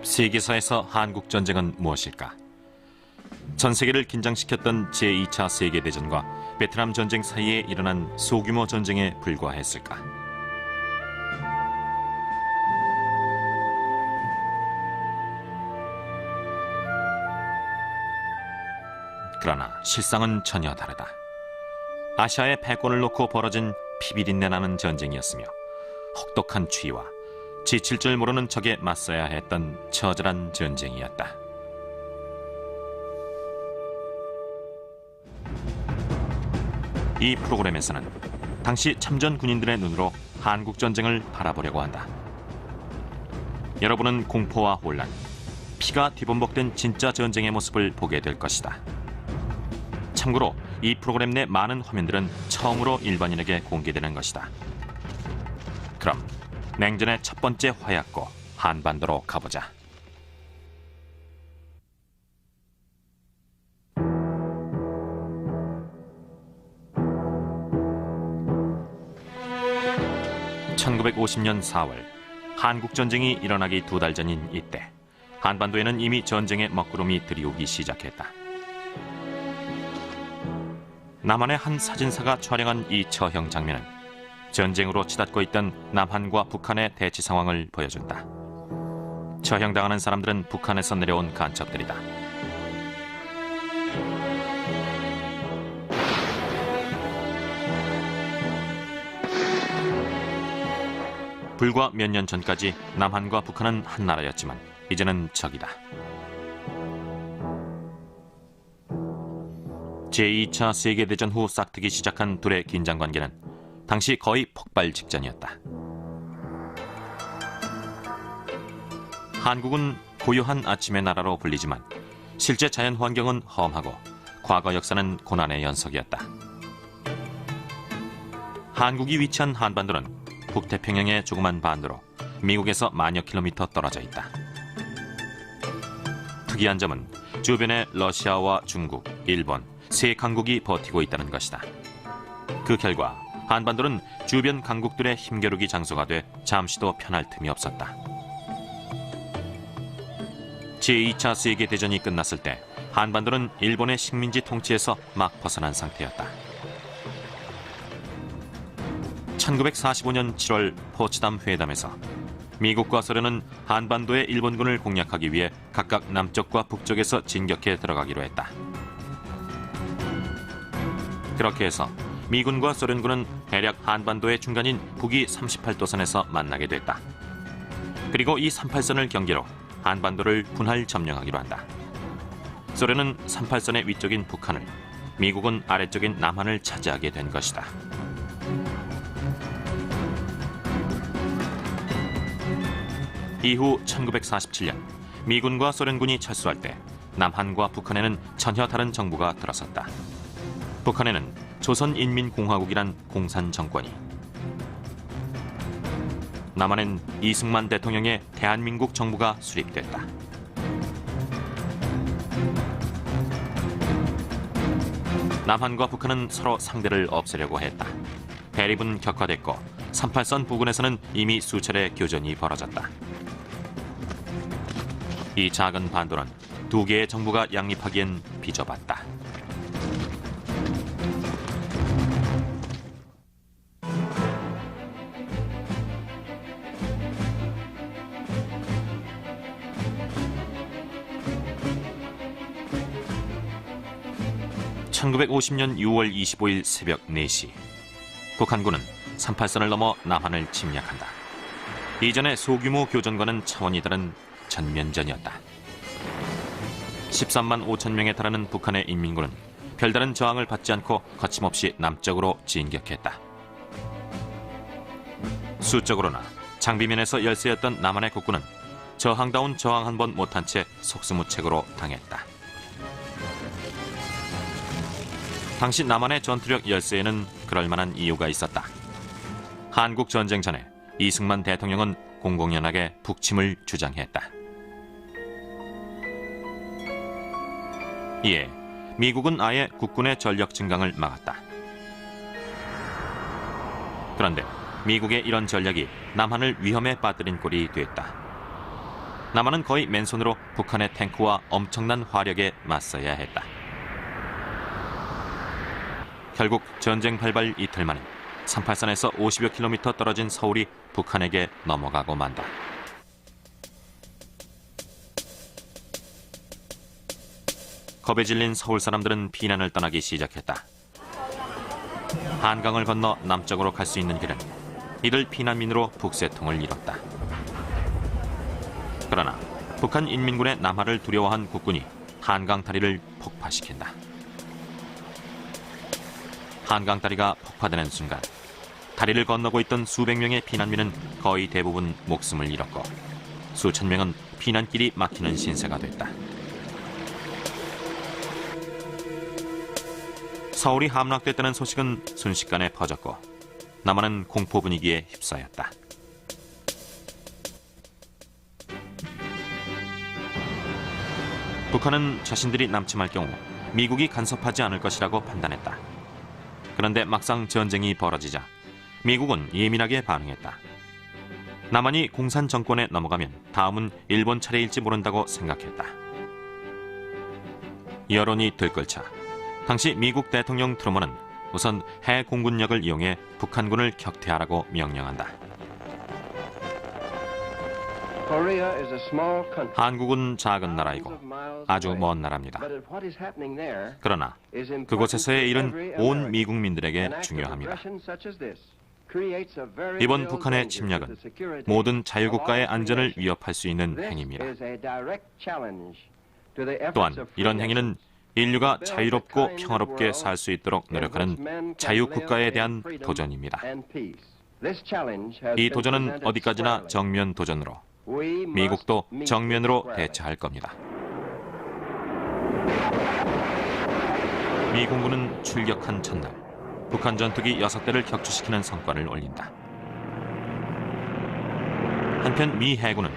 세계사에서 한국전쟁은 무엇일까? 전 세계를 긴장시켰던 제2차 세계대전과 베트남 전쟁 사이에 일어난 소규모 전쟁에 불과했을까? 그러나 실상은 전혀 다르다. 아시아의 패권을 놓고 벌어진 피비린내 나는 전쟁이었으며 혹독한 추위와 지칠 줄 모르는 적에 맞서야 했던 처절한 전쟁이었다. 이 프로그램에서는 당시 참전 군인들의 눈으로 한국 전쟁을 바라보려고 한다. 여러분은 공포와 혼란, 피가 뒤범벅된 진짜 전쟁의 모습을 보게 될 것이다. 참고로 이 프로그램 내 많은 화면들은 처음으로 일반인에게 공개되는 것이다. 그럼 냉전의 첫 번째 화약고 한반도로 가보자. (1950년 4월) 한국전쟁이 일어나기 2달 전인 이때 한반도에는 이미 전쟁의 먹구름이 들이오기 시작했다. 남한의 한 사진사가 촬영한 이 처형 장면은 전쟁으로 치닫고 있던 남한과 북한의 대치 상황을 보여준다. 처형당하는 사람들은 북한에서 내려온 간첩들이다. 불과 몇 년 전까지 남한과 북한은 한 나라였지만 이제는 적이다. 제2차 세계대전 후 싹트기 시작한 둘의 긴장관계는 당시 거의 폭발 직전이었다. 한국은 고요한 아침의 나라로 불리지만 실제 자연 환경은 험하고 과거 역사는 고난의 연속이었다. 한국이 위치한 한반도는 북태평양의 조그만 반도로 미국에서 만여 킬로미터 떨어져 있다. 특이한 점은 주변에 러시아와 중국, 일본, 세 강국이 버티고 있다는 것이다. 그 결과 한반도는 주변 강국들의 힘겨루기 장소가 돼 잠시도 편할 틈이 없었다. 제2차 세계대전이 끝났을 때 한반도는 일본의 식민지 통치에서 막 벗어난 상태였다. 1945년 7월 포츠담 회담에서 미국과 소련은 한반도의 일본군을 공략하기 위해 각각 남쪽과 북쪽에서 진격해 들어가기로 했다. 그렇게 해서 미군과 소련군은 대략 한반도의 중간인 북위 38도선에서 만나게 됐다. 그리고 이 38선을 경계로 한반도를 분할 점령하기로 한다. 소련은 38선의 위쪽인 북한을, 미국은 아래쪽인 남한을 차지하게 된 것이다. 이후 1947년 미군과 소련군이 철수할 때 남한과 북한에는 전혀 다른 정부가 들어섰다. 북한에는 조선인민공화국이란 공산정권이, 남한엔 이승만 대통령의 대한민국 정부가 수립됐다. 남한과 북한은 서로 상대를 없애려고 했다. 대립은 격화됐고 38선 부근에서는 이미 수차례 교전이 벌어졌다. 이 작은 반도는 두 개의 정부가 양립하기엔 비좁았다. (1950년 6월 25일) 새벽 4시 북한군은 38선을 넘어 남한을 침략한다. 이전의 소규모 교전과는 차원이 다른 전면전이었다. 13만 5천 명에 달하는 북한의 인민군은 별다른 저항을 받지 않고 거침없이 남쪽으로 진격했다. 수적으로나 장비면에서 열세였던 남한의 국군은 저항다운 저항 한 번 못한 채 속수무책으로 당했다. 당시 남한의 전투력 열세에는 그럴 만한 이유가 있었다. 한국 전쟁 전에 이승만 대통령은 공공연하게 북침을 주장했다. 이에 미국은 아예 국군의 전력 증강을 막았다. 그런데 미국의 이런 전략이 남한을 위험에 빠뜨린 꼴이 됐다. 남한은 거의 맨손으로 북한의 탱크와 엄청난 화력에 맞서야 했다. 결국 전쟁 발발 이틀 만에 38선에서 50여 킬로미터 떨어진 서울이 북한에게 넘어가고 만다. 겁에 질린 서울 사람들은 피난을 떠나기 시작했다. 한강을 건너 남쪽으로 갈 수 있는 길은 이들 피난민으로 북새통을 이뤘다. 그러나 북한 인민군의 남하를 두려워한 국군이 한강 다리를 폭파시킨다. 한강 다리가 폭파되는 순간 다리를 건너고 있던 수백 명의 피난민은 거의 대부분 목숨을 잃었고 수천 명은 피난길이 막히는 신세가 됐다. 서울이 함락됐다는 소식은 순식간에 퍼졌고 남한은 공포 분위기에 휩싸였다. 북한은 자신들이 남침할 경우 미국이 간섭하지 않을 것이라고 판단했다. 그런데 막상 전쟁이 벌어지자 미국은 예민하게 반응했다. 남한이 공산 정권에 넘어가면 다음은 일본 차례일지 모른다고 생각했다. 여론이 들끓자 당시 미국 대통령 트루먼은 우선 해 공군력을 이용해 북한군을 격퇴하라고 명령한다. 한국은 작은 나라이고 아주 먼 나라입니다. 그러나 그곳에서의 일은 온 미국민들에게 중요합니다. 이번 북한의 침략은 모든 자유국가의 안전을 위협할 수 있는 행위입니다. 또한 이런 행위는 인류가 자유롭고 평화롭게 살 수 있도록 노력하는 자유국가에 대한 도전입니다. 이 도전은 어디까지나 정면 도전으로 미국도 정면으로 대처할 겁니다. 미 공군은 출격한 첫날 북한 전투기 6대를 격추시키는 성과를 올린다. 한편 미 해군은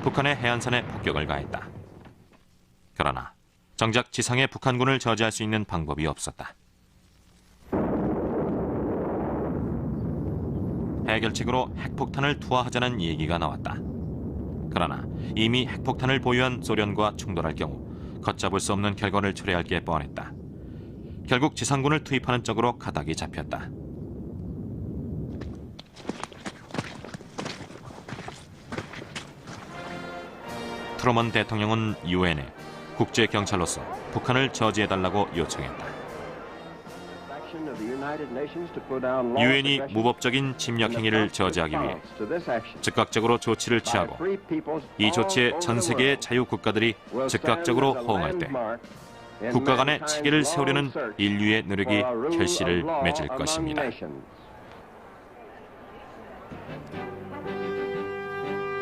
북한의 해안선에 폭격을 가했다. 그러나 정작 지상의 북한군을 저지할 수 있는 방법이 없었다. 해결책으로 핵폭탄을 투하하자는 얘기가 나왔다. 그러나 이미 핵폭탄을 보유한 소련과 충돌할 경우 걷잡을 수 없는 결과를 초래할 게 뻔했다. 결국 지상군을 투입하는 쪽으로 가닥이 잡혔다. 트루먼 대통령은 유엔에 국제경찰로서 북한을 저지해달라고 요청했다. 유엔이 무법적인 침략 행위를 저지하기 위해 즉각적으로 조치를 취하고 이 조치에 전 세계의 자유국가들이 즉각적으로 호응할 때 국가 간의 체계를 세우려는 인류의 노력이 결실을 맺을 것입니다.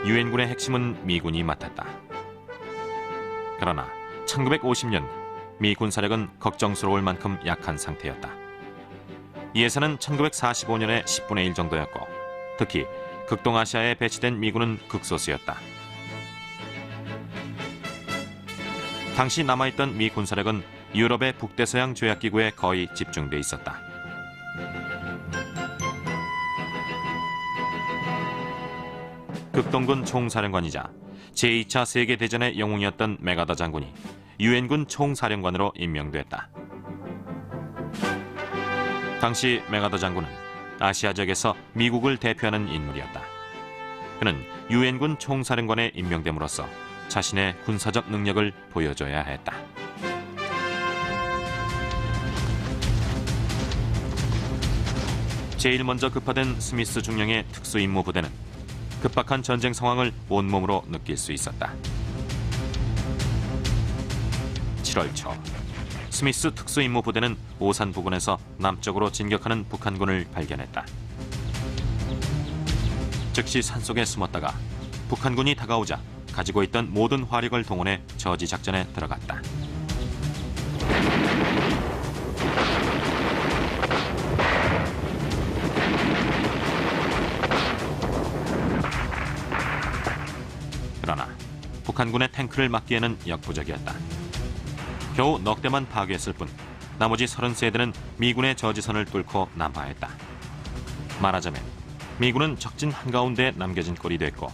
유엔군의 핵심은 미군이 맡았다. 그러나 1950년 미 군사력은 걱정스러울 만큼 약한 상태였다. 이 예산은 1945년의 10분의 1 정도였고 특히 극동아시아에 배치된 미군은 극소수였다. 당시 남아있던 미 군사력은 유럽의 북대서양 조약기구에 거의 집중돼 있었다. 극동군 총사령관이자 제2차 세계대전의 영웅이었던 메가더 장군이 유엔군 총사령관으로 임명됐다. 당시 메가더 장군은 아시아 지역에서 미국을 대표하는 인물이었다. 그는 유엔군 총사령관에 임명됨으로써 자신의 군사적 능력을 보여줘야 했다. 제일 먼저 급파된 스미스 중령의 특수임무부대는 급박한 전쟁 상황을 온몸으로 느낄 수 있었다. 7월 초 스미스 특수임무부대는 오산 부근에서 남쪽으로 진격하는 북한군을 발견했다. 즉시 산속에 숨었다가 북한군이 다가오자 가지고 있던 모든 화력을 동원해 저지 작전에 들어갔다. 그러나 북한군의 탱크를 막기에는 역부족이었다. 겨우 넉 대만 파괴했을 뿐 나머지 33대는 미군의 저지선을 뚫고 남하했다. 말하자면 미군은 적진 한가운데에 남겨진 꼴이 됐고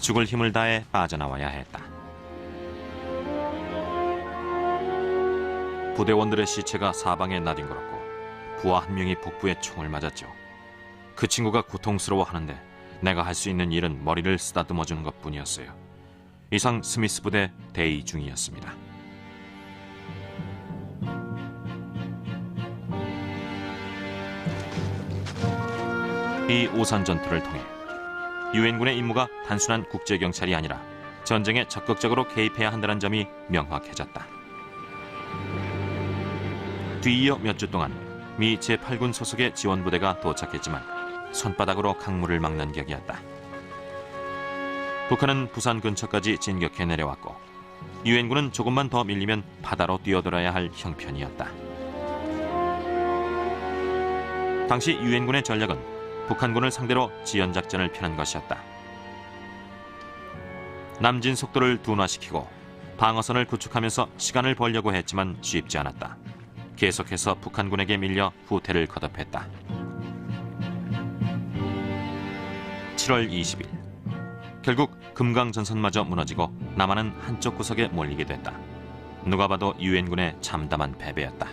죽을 힘을 다해 빠져나와야 했다. 부대원들의 시체가 사방에 나뒹굴었고 부하 한 명이 복부에 총을 맞았죠. 그 친구가 고통스러워하는데 내가 할 수 있는 일은 머리를 쓰다듬어주는 것뿐이었어요. 이상 스미스 부대 대위 중이었습니다. 이 오산 전투를 통해 유엔군의 임무가 단순한 국제경찰이 아니라 전쟁에 적극적으로 개입해야 한다는 점이 명확해졌다. 뒤이어 몇 주 동안 미 제8군 소속의 지원부대가 도착했지만 손바닥으로 강물을 막는 격이었다. 북한은 부산 근처까지 진격해 내려왔고 유엔군은 조금만 더 밀리면 바다로 뛰어들어야 할 형편이었다. 당시 유엔군의 전략은 북한군을 상대로 지연작전을 펴는 것이었다. 남진 속도를 둔화시키고 방어선을 구축하면서 시간을 벌려고 했지만 쉽지 않았다. 계속해서 북한군에게 밀려 후퇴를 거듭했다. 7월 20일 결국 금강전선마저 무너지고 남한은 한쪽 구석에 몰리게 됐다. 누가 봐도 유엔군의 참담한 패배였다.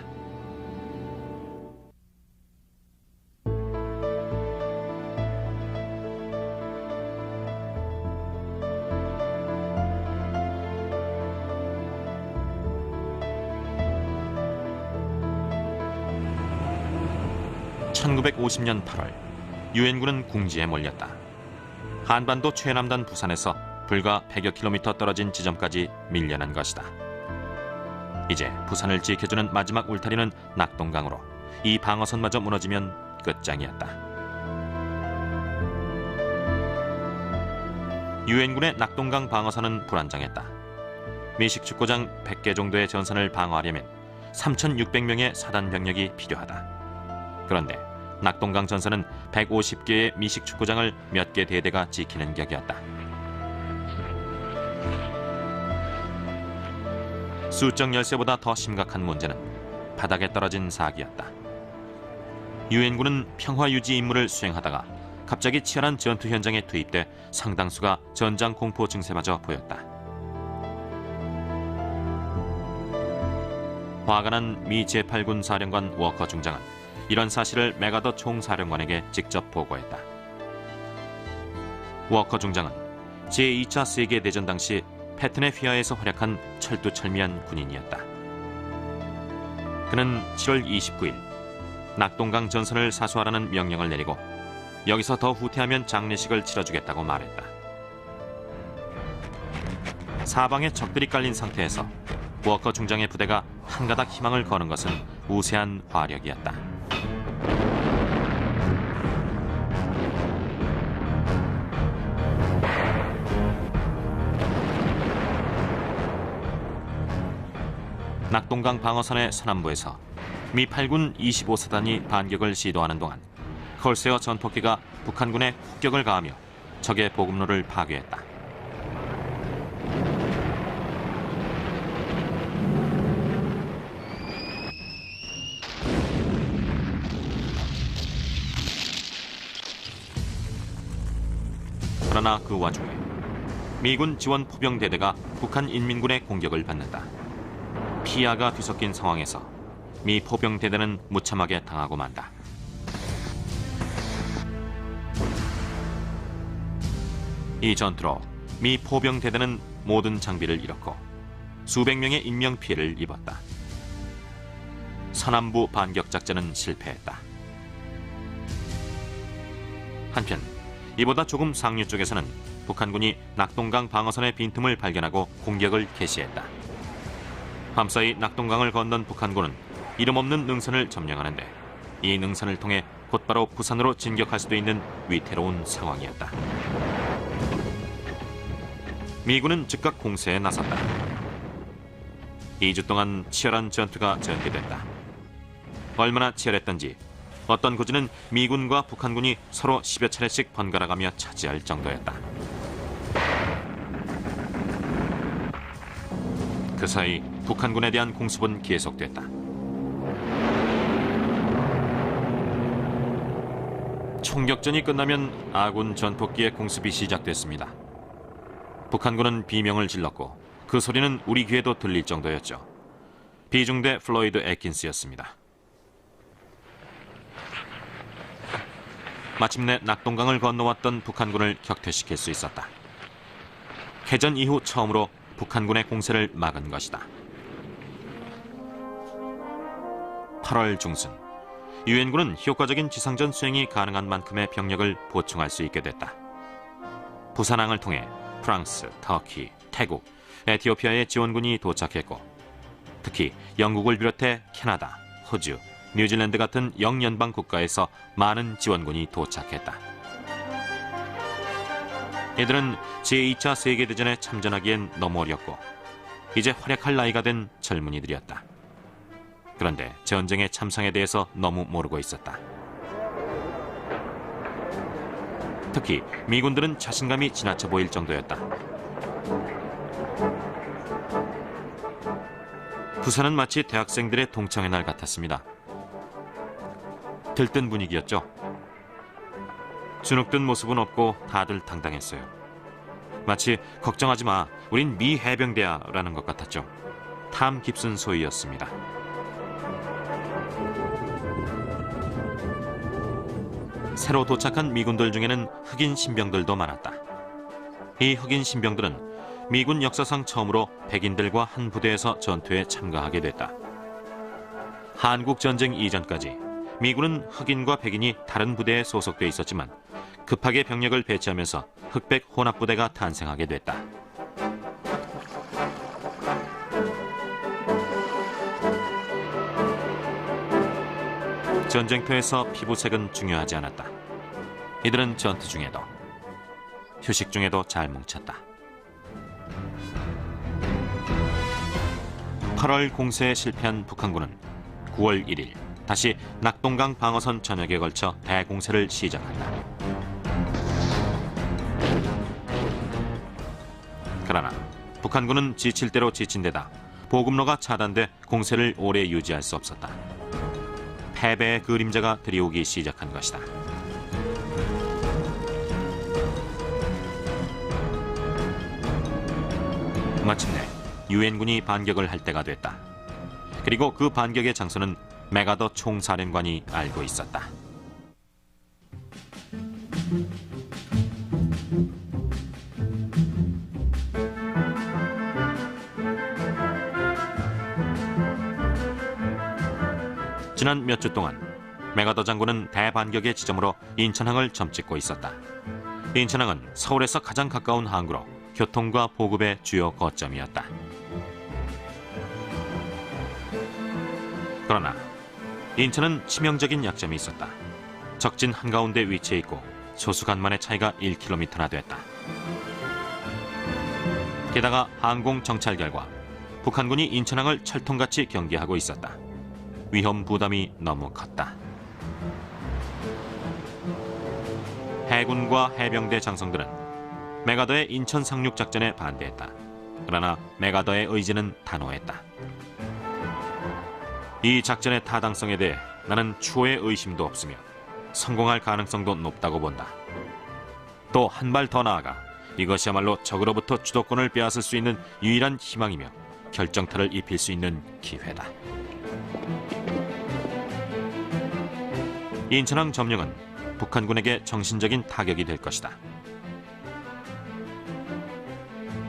(1950년 8월) 유엔군은 궁지에 몰렸다. 한반도 최남단 부산에서 불과 100여 킬로미터 떨어진 지점까지 밀려난 것이다. 이제 부산을 지켜주는 마지막 울타리는 낙동강으로 이 방어선마저 무너지면 끝장이었다. 유엔군의 낙동강 방어선은 불안정했다. 미식 축구장 100개 정도의 전선을 방어하려면 3,600명의 사단 병력이 필요하다. 그런데 낙동강 전선은 150개의 미식 축구장을 몇 개 대대가 지키는 격이었다. 수적 열세보다 더 심각한 문제는 바닥에 떨어진 사기였다. 유엔군은 평화 유지 임무를 수행하다가 갑자기 치열한 전투 현장에 투입돼 상당수가 전장 공포 증세마저 보였다. 화가 난 미 제8군 사령관 워커 중장은 이런 사실을 맥아더 총사령관에게 직접 보고했다. 워커 중장은 제2차 세계대전 당시 패튼의 휘하에서 활약한 철두철미한 군인이었다. 그는 7월 29일 낙동강 전선을 사수하라는 명령을 내리고 여기서 더 후퇴하면 장례식을 치러주겠다고 말했다. 사방에 적들이 깔린 상태에서 워커 중장의 부대가 한 가닥 희망을 거는 것은 우세한 화력이었다. 낙동강 방어선의 서남부에서 미 8군 25사단이 반격을 시도하는 동안 컬세어 전폭기가 북한군에 폭격을 가하며 적의 보급로를 파괴했다. 그러나 그 와중에 미군 지원 포병대대가 북한 인민군의 공격을 받는다. 피아가 뒤섞인 상황에서 미 포병대대는 무참하게 당하고 만다. 이 전투로 미 포병대대는 모든 장비를 잃었고 수백 명의 인명피해를 입었다. 서남부 반격작전은 실패했다. 한편 이보다 조금 상류 쪽에서는 북한군이 낙동강 방어선의 빈틈을 발견하고 공격을 개시했다. 밤사이 낙동강을 건넌 북한군은 이름 없는 능선을 점령하는데 이 능선을 통해 곧바로 부산으로 진격할 수도 있는 위태로운 상황이었다. 미군은 즉각 공세에 나섰다. 2주 동안 치열한 전투가 전개됐다. 얼마나 치열했던지 어떤 고지는 미군과 북한군이 서로 10여 차례씩 번갈아가며 차지할 정도였다. 그 사이 북한군에 대한 공습은 계속됐다. 총격전이 끝나면 아군 전폭기의 공습이 시작됐습니다. 북한군은 비명을 질렀고 그 소리는 우리 귀에도 들릴 정도였죠. 비중대 플로이드 애킨스였습니다. 마침내 낙동강을 건너왔던 북한군을 격퇴시킬 수 있었다. 해전 이후 처음으로 북한군의 공세를 막은 것이다. 8월 중순, 유엔군은 효과적인 지상전 수행이 가능한 만큼의 병력을 보충할 수 있게 됐다. 부산항을 통해 프랑스, 터키, 태국, 에티오피아의 지원군이 도착했고, 특히 영국을 비롯해 캐나다, 호주, 뉴질랜드 같은 영연방 국가에서 많은 지원군이 도착했다. 이들은 제2차 세계대전에 참전하기엔 너무 어렸고 이제 활약할 나이가 된 젊은이들이었다. 그런데 전쟁의 참상에 대해서 너무 모르고 있었다. 특히 미군들은 자신감이 지나쳐 보일 정도였다. 부산은 마치 대학생들의 동창회 날 같았습니다. 들뜬 분위기였죠. 주눅든 모습은 없고 다들 당당했어요. 마치 걱정하지 마, 우린 미 해병대야 라는 것 같았죠. 탐 깊은 소위였습니다. 새로 도착한 미군들 중에는 흑인 신병들도 많았다. 이 흑인 신병들은 미군 역사상 처음으로 백인들과 한 부대에서 전투에 참가하게 됐다. 한국전쟁 이전까지 미군은 흑인과 백인이 다른 부대에 소속돼 있었지만 급하게 병력을 배치하면서 흑백 혼합부대가 탄생하게 됐다. 전쟁터에서 피부색은 중요하지 않았다. 이들은 전투 중에도, 휴식 중에도 잘 뭉쳤다. 8월 공세에 실패한 북한군은 9월 1일 다시 낙동강 방어선 전역에 걸쳐 대공세를 시작한다. 그러나 북한군은 지칠 대로 지친 데다 보급로가 차단돼 공세를 오래 유지할 수 없었다. 패배의 그림자가 들이오기 시작한 것이다. 마침내 유엔군이 반격을 할 때가 됐다. 그리고 그 반격의 장소는 메가더 총사령관이 알고 있었다. 지난 몇 주 동안 메가더 장군은 대반격의 지점으로 인천항을 점찍고 있었다. 인천항은 서울에서 가장 가까운 항구로 교통과 보급의 주요 거점이었다. 그러나 인천은 치명적인 약점이 있었다. 적진 한가운데 위치해 있고 소수간만의 차이가 1km나 됐다. 게다가 항공 정찰 결과 북한군이 인천항을 철통같이 경계하고 있었다. 위험 부담이 너무 컸다. 해군과 해병대 장성들은 메가더의 인천 상륙 작전에 반대했다. 그러나 메가더의 의지는 단호했다. 이 작전의 타당성에 대해 나는 추호의 의심도 없으며 성공할 가능성도 높다고 본다. 또 한 발 더 나아가 이것이야말로 적으로부터 주도권을 빼앗을 수 있는 유일한 희망이며 결정타를 입힐 수 있는 기회다. 인천항 점령은 북한군에게 정신적인 타격이 될 것이다.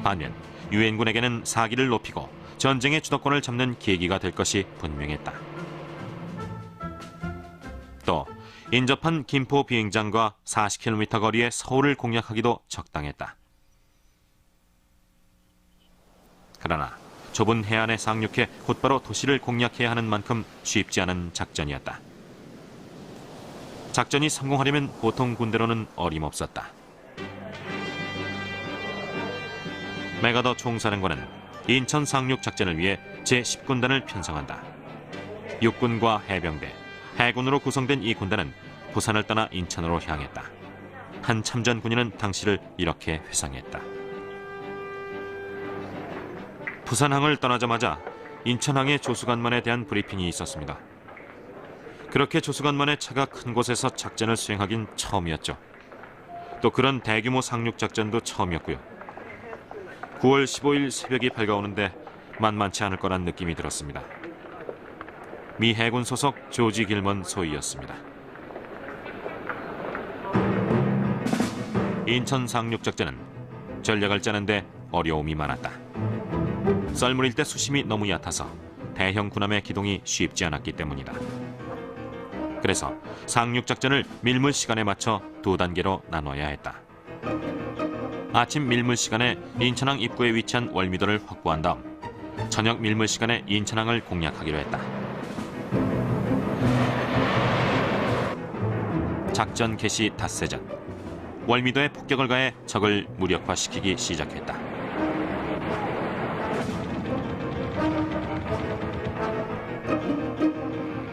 반면 유엔군에게는 사기를 높이고 전쟁의 주도권을 잡는 계기가 될 것이 분명했다. 또 인접한 김포 비행장과 40km 거리의 서울을 공략하기도 적당했다. 그러나 좁은 해안에 상륙해 곧바로 도시를 공략해야 하는 만큼 쉽지 않은 작전이었다. 작전이 성공하려면 보통 군대로는 어림없었다. 메가더 총사령관은 인천 상륙 작전을 위해 제10군단을 편성한다. 육군과 해병대, 해군으로 구성된 이 군단은 부산을 떠나 인천으로 향했다. 한 참전 군인은 당시를 이렇게 회상했다. 부산항을 떠나자마자 인천항의 조수관만에 대한 브리핑이 있었습니다. 그렇게 조수관만의 차가 큰 곳에서 작전을 수행하긴 처음이었죠. 또 그런 대규모 상륙 작전도 처음이었고요. 9월 15일 새벽이 밝아오는데 만만치 않을 거란 느낌이 들었습니다. 미 해군 소속 조지 길먼 소위였습니다. 인천 상륙작전은 전략을 짜는데 어려움이 많았다. 썰물일 때 수심이 너무 얕아서 대형 군함의 기동이 쉽지 않았기 때문이다. 그래서 상륙작전을 밀물 시간에 맞춰 두 단계로 나눠야 했다. 아침 밀물 시간에 인천항 입구에 위치한 월미도를 확보한 다음 저녁 밀물 시간에 인천항을 공략하기로 했다. 작전 개시 닷새 전 월미도에 폭격을 가해 적을 무력화시키기 시작했다.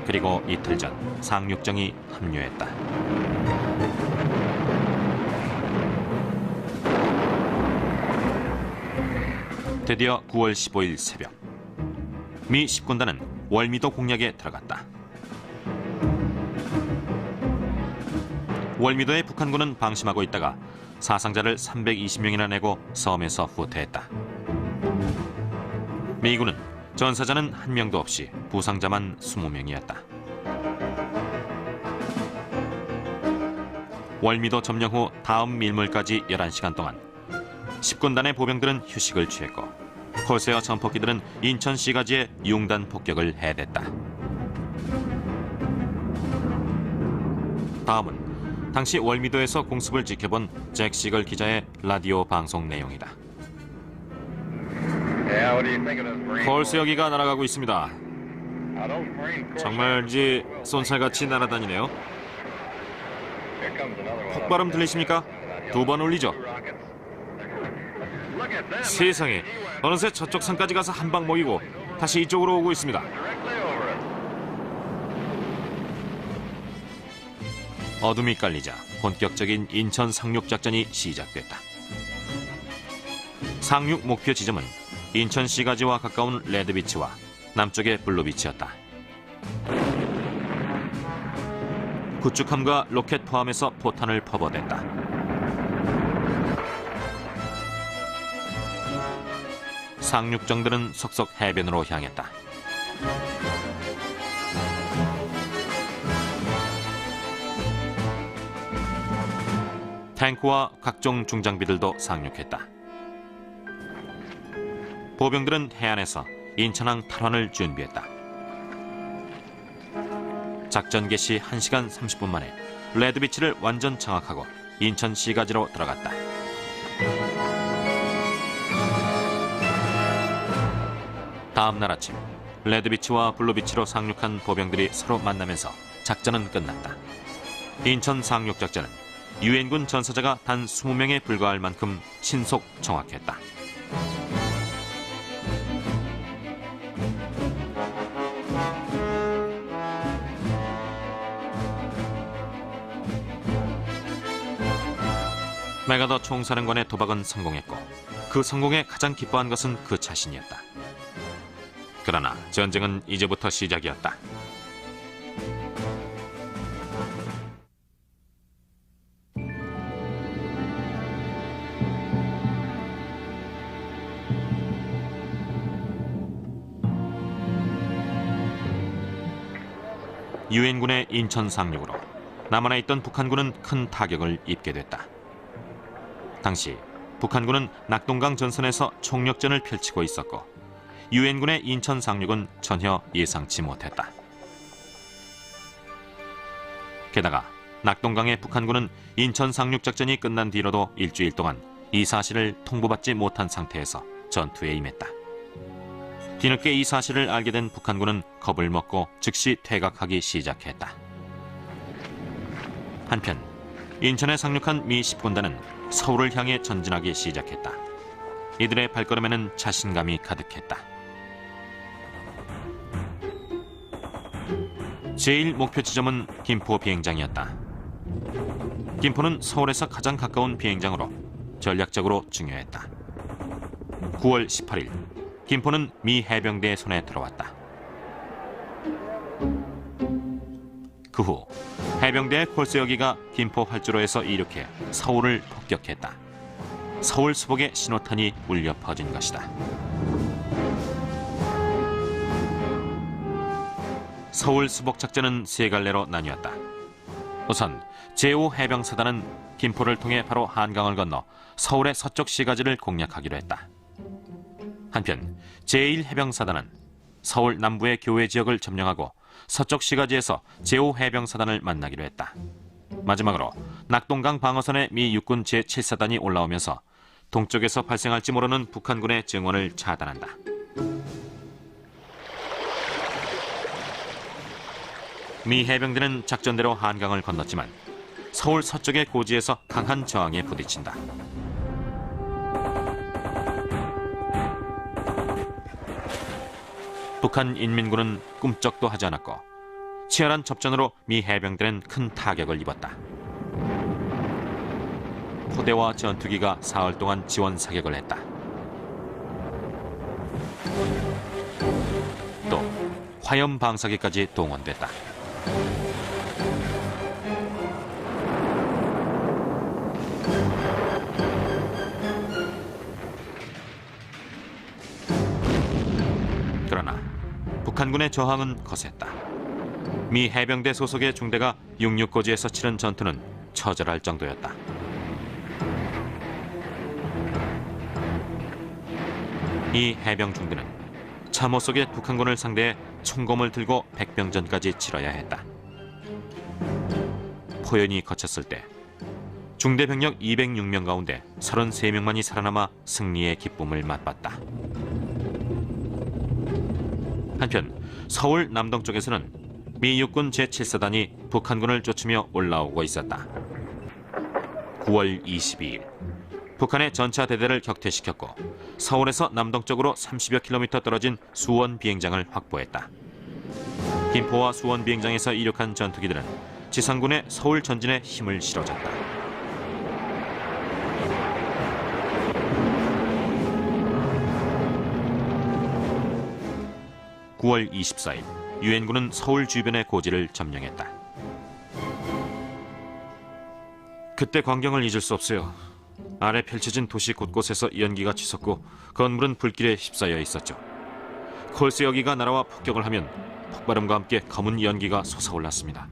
그리고 이틀 전 상륙정이 합류했다. 드디어 9월 15일 새벽, 미 10군단은 월미도 공략에 들어갔다. 월미도에 북한군은 방심하고 있다가 사상자를 320명이나 내고 섬에서 후퇴했다. 미군은 전사자는 한 명도 없이 부상자만 20명이었다. 월미도 점령 후 다음 밀물까지 11시간 동안 10군단의 보병들은 휴식을 취했고 콜세어 전폭기들은 인천 시가지에 융단 폭격을 해댔다. 다음은 당시 월미도에서 공습을 지켜본 잭 시걸 기자의 라디오 방송 내용이다. 콜세어기가 날아가고 있습니다. 정말지 쏜살같이 날아다니네요. 폭발음 들리십니까? 2번 울리죠? 세상에, 어느새 저쪽 산까지 가서 한 방 먹이고 다시 이쪽으로 오고 있습니다. 어둠이 깔리자 본격적인 인천 상륙작전이 시작됐다. 상륙 목표 지점은 인천 시가지와 가까운 레드비치와 남쪽의 블루비치였다. 구축함과 로켓 포함해서 포탄을 퍼부어댔다. 상륙정들은 속속 해변으로 향했다. 탱크와 각종 중장비들도 상륙했다. 보병들은 해안에서 인천항 탈환을 준비했다. 작전 개시 1시간 30분 만에 레드비치를 완전 장악하고 인천 시가지로 들어갔다. 다음 날 아침 레드비치와 블루비치로 상륙한 보병들이 서로 만나면서 작전은 끝났다. 인천 상륙작전은 유엔군 전사자가 단 20명에 불과할 만큼 신속 정확했다. 메가더 총사령관의 도박은 성공했고 그 성공에 가장 기뻐한 것은 그 자신이었다. 그러나 전쟁은 이제부터 시작이었다. 유엔군의 인천 상륙으로 남아나 있던 북한군은 큰 타격을 입게 됐다. 당시 북한군은 낙동강 전선에서 총력전을 펼치고 있었고 유엔군의 인천 상륙은 전혀 예상치 못했다. 게다가 낙동강의 북한군은 인천 상륙 작전이 끝난 뒤로도 일주일 동안 이 사실을 통보받지 못한 상태에서 전투에 임했다. 뒤늦게 이 사실을 알게 된 북한군은 겁을 먹고 즉시 퇴각하기 시작했다. 한편 인천에 상륙한 미 10군단은 서울을 향해 전진하기 시작했다. 이들의 발걸음에는 자신감이 가득했다. 제1 목표 지점은 김포 비행장이었다. 김포는 서울에서 가장 가까운 비행장으로 전략적으로 중요했다. 9월 18일 김포는 미 해병대의 손에 들어왔다. 그 후 해병대의 콜세어기가 김포 활주로에서 이륙해 서울을 폭격했다. 서울 수복의 신호탄이 울려 퍼진 것이다. 서울 수복 작전은 세 갈래로 나뉘었다. 우선 제5 해병사단은 김포를 통해 바로 한강을 건너 서울의 서쪽 시가지를 공략하기로 했다. 한편 제1 해병사단은 서울 남부의 교외 지역을 점령하고 서쪽 시가지에서 제5 해병사단을 만나기로 했다. 마지막으로 낙동강 방어선에 미 육군 제7사단이 올라오면서 동쪽에서 발생할지 모르는 북한군의 증원을 차단한다. 미 해병대는 작전대로 한강을 건넜지만 서울 서쪽의 고지에서 강한 저항에 부딪힌다. 북한 인민군은 꿈쩍도 하지 않았고 치열한 접전으로 미 해병대는 큰 타격을 입었다. 포대와 전투기가 사흘 동안 지원 사격을 했다. 또 화염 방사기까지 동원됐다. 그러나 북한군의 저항은 거셌다. 미 해병대 소속의 중대가 66고지에서 치른 전투는 처절할 정도였다. 이 해병 중대는 참호 속의 북한군을 상대해 총검을 들고 백병전까지 치러야 했다. 포연이 거쳤을 때 중대 병력 206명 가운데 33명만이 살아남아 승리의 기쁨을 맛봤다. 한편 서울 남동쪽에서는 미 육군 제7사단이 북한군을 쫓으며 올라오고 있었다. 9월 22일 북한의 전차 대대를 격퇴시켰고 서울에서 남동쪽으로 30여 킬로미터 떨어진 수원 비행장을 확보했다. 김포와 수원 비행장에서 이륙한 전투기들은 지상군의 서울 전진에 힘을 실어줬다. (9월 24일) 유엔군은 서울 주변의 고지를 점령했다. 그때 광경을 잊을 수 없어요. 아래 펼쳐진 도시 곳곳에서 연기가 치솟고 건물은 불길에 휩싸여 있었죠. 콜스 여기가 날아와 폭격을 하면 폭발음과 함께 검은 연기가 솟아올랐습니다.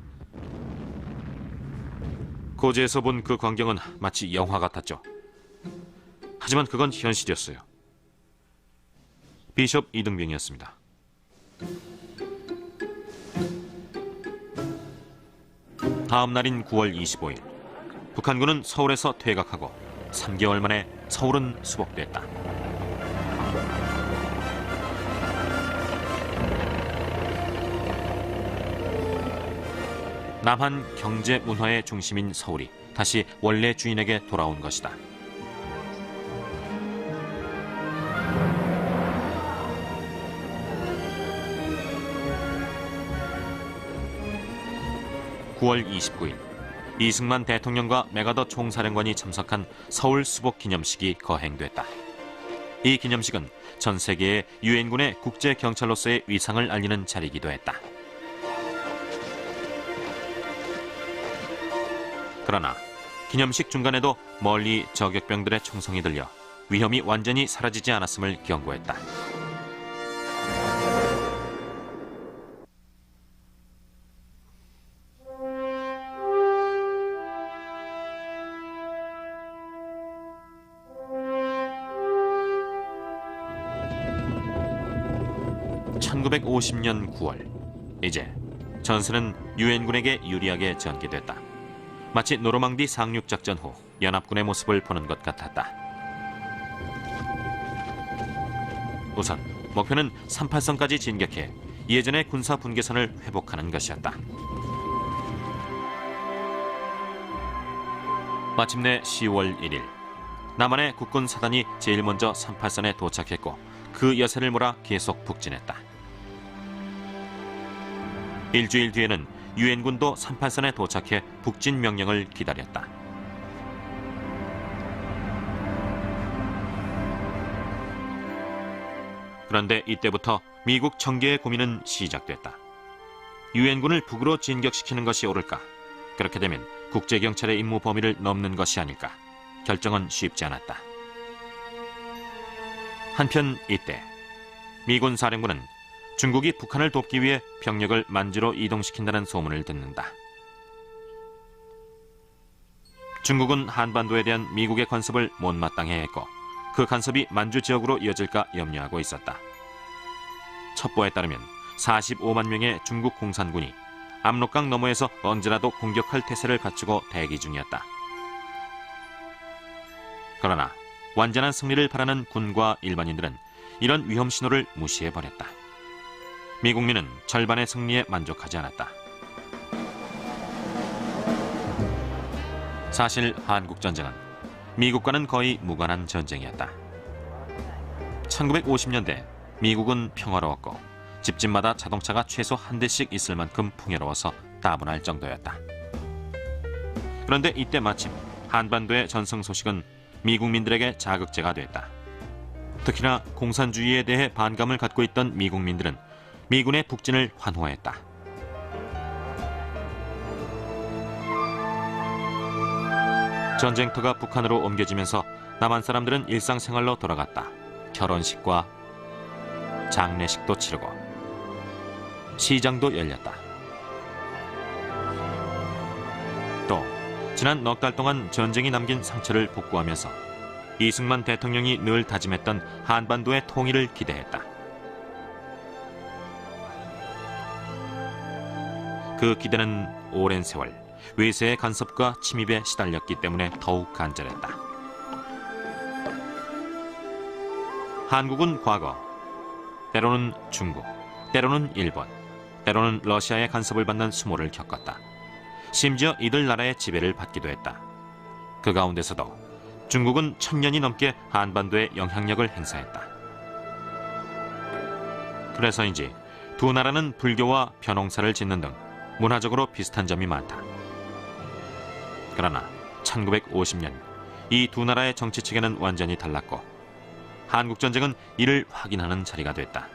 고지에서 본 그 광경은 마치 영화 같았죠. 하지만 그건 현실이었어요. 비숍 이등병이었습니다. 다음 날인 9월 25일 북한군은 서울에서 퇴각하고 3개월 만에 서울은 수복됐다. 남한 경제 문화의 중심인 서울이 다시 원래 주인에게 돌아온 것이다. (9월 29일) 이승만 대통령과 메가더 총사령관이 참석한 서울 수복 기념식이 거행됐다. 이 기념식은 전 세계의 유엔군의 국제 경찰로서의 위상을 알리는 자리이기도 했다. 그러나 기념식 중간에도 멀리 저격병들의 총성이 들려 위험이 완전히 사라지지 않았음을 경고했다. (1950년 9월) 이제 전선은 유엔군에게 유리하게 전개됐다. 마치 노르망디 상륙작전 후 연합군의 모습을 보는 것 같았다. 우선 목표는 38선까지 진격해 예전의 군사 분계선을 회복하는 것이었다. 마침내 10월 1일 남한의 국군 사단이 제일 먼저 38선에 도착했고 그 여세를 몰아 계속 북진했다. 일주일 뒤에는 유엔군도 38선에 도착해 북진 명령을 기다렸다. 그런데 이때부터 미국 청계의 고민은 시작됐다. 유엔군을 북으로 진격시키는 것이 옳을까? 그렇게 되면 국제경찰의 임무 범위를 넘는 것이 아닐까? 결정은 쉽지 않았다. 한편 이때 미군 사령부는 중국이 북한을 돕기 위해 병력을 만주로 이동시킨다는 소문을 듣는다. 중국은 한반도에 대한 미국의 간섭을 못마땅해 했고 그 간섭이 만주 지역으로 이어질까 염려하고 있었다. 첩보에 따르면 45만 명의 중국 공산군이 압록강 너머에서 언제라도 공격할 태세를 갖추고 대기 중이었다. 그러나 완전한 승리를 바라는 군과 일반인들은 이런 위험 신호를 무시해버렸다. 미국민은 절반의 승리에 만족하지 않았다. 사실 한국전쟁은 미국과는 거의 무관한 전쟁이었다. 1950년대 미국은 평화로웠고 집집마다 자동차가 최소 한 대씩 있을 만큼 풍요로워서 따분할 정도였다. 그런데 이때 마침 한반도의 전승 소식은 미국민들에게 자극제가 됐다. 특히나 공산주의에 대해 반감을 갖고 있던 미국민들은 미군의 북진을 환호했다. 전쟁터가 북한으로 옮겨지면서 남한 사람들은 일상생활로 돌아갔다. 결혼식과 장례식도 치르고 시장도 열렸다. 또 지난 넉 달 동안 전쟁이 남긴 상처를 복구하면서 이승만 대통령이 늘 다짐했던 한반도의 통일을 기대했다. 그 기대는 오랜 세월 외세의 간섭과 침입에 시달렸기 때문에 더욱 간절했다. 한국은 과거 때로는 중국, 때로는 일본, 때로는 러시아의 간섭을 받는 수모를 겪었다. 심지어 이들 나라의 지배를 받기도 했다. 그 가운데서도 중국은 1000년이 넘게 한반도에 영향력을 행사했다. 그래서인지 두 나라는 불교와 벼농사를 짓는 등 문화적으로 비슷한 점이 많다. 그러나 1950년 이 두 나라의 정치 체계는 완전히 달랐고 한국전쟁은 이를 확인하는 자리가 됐다.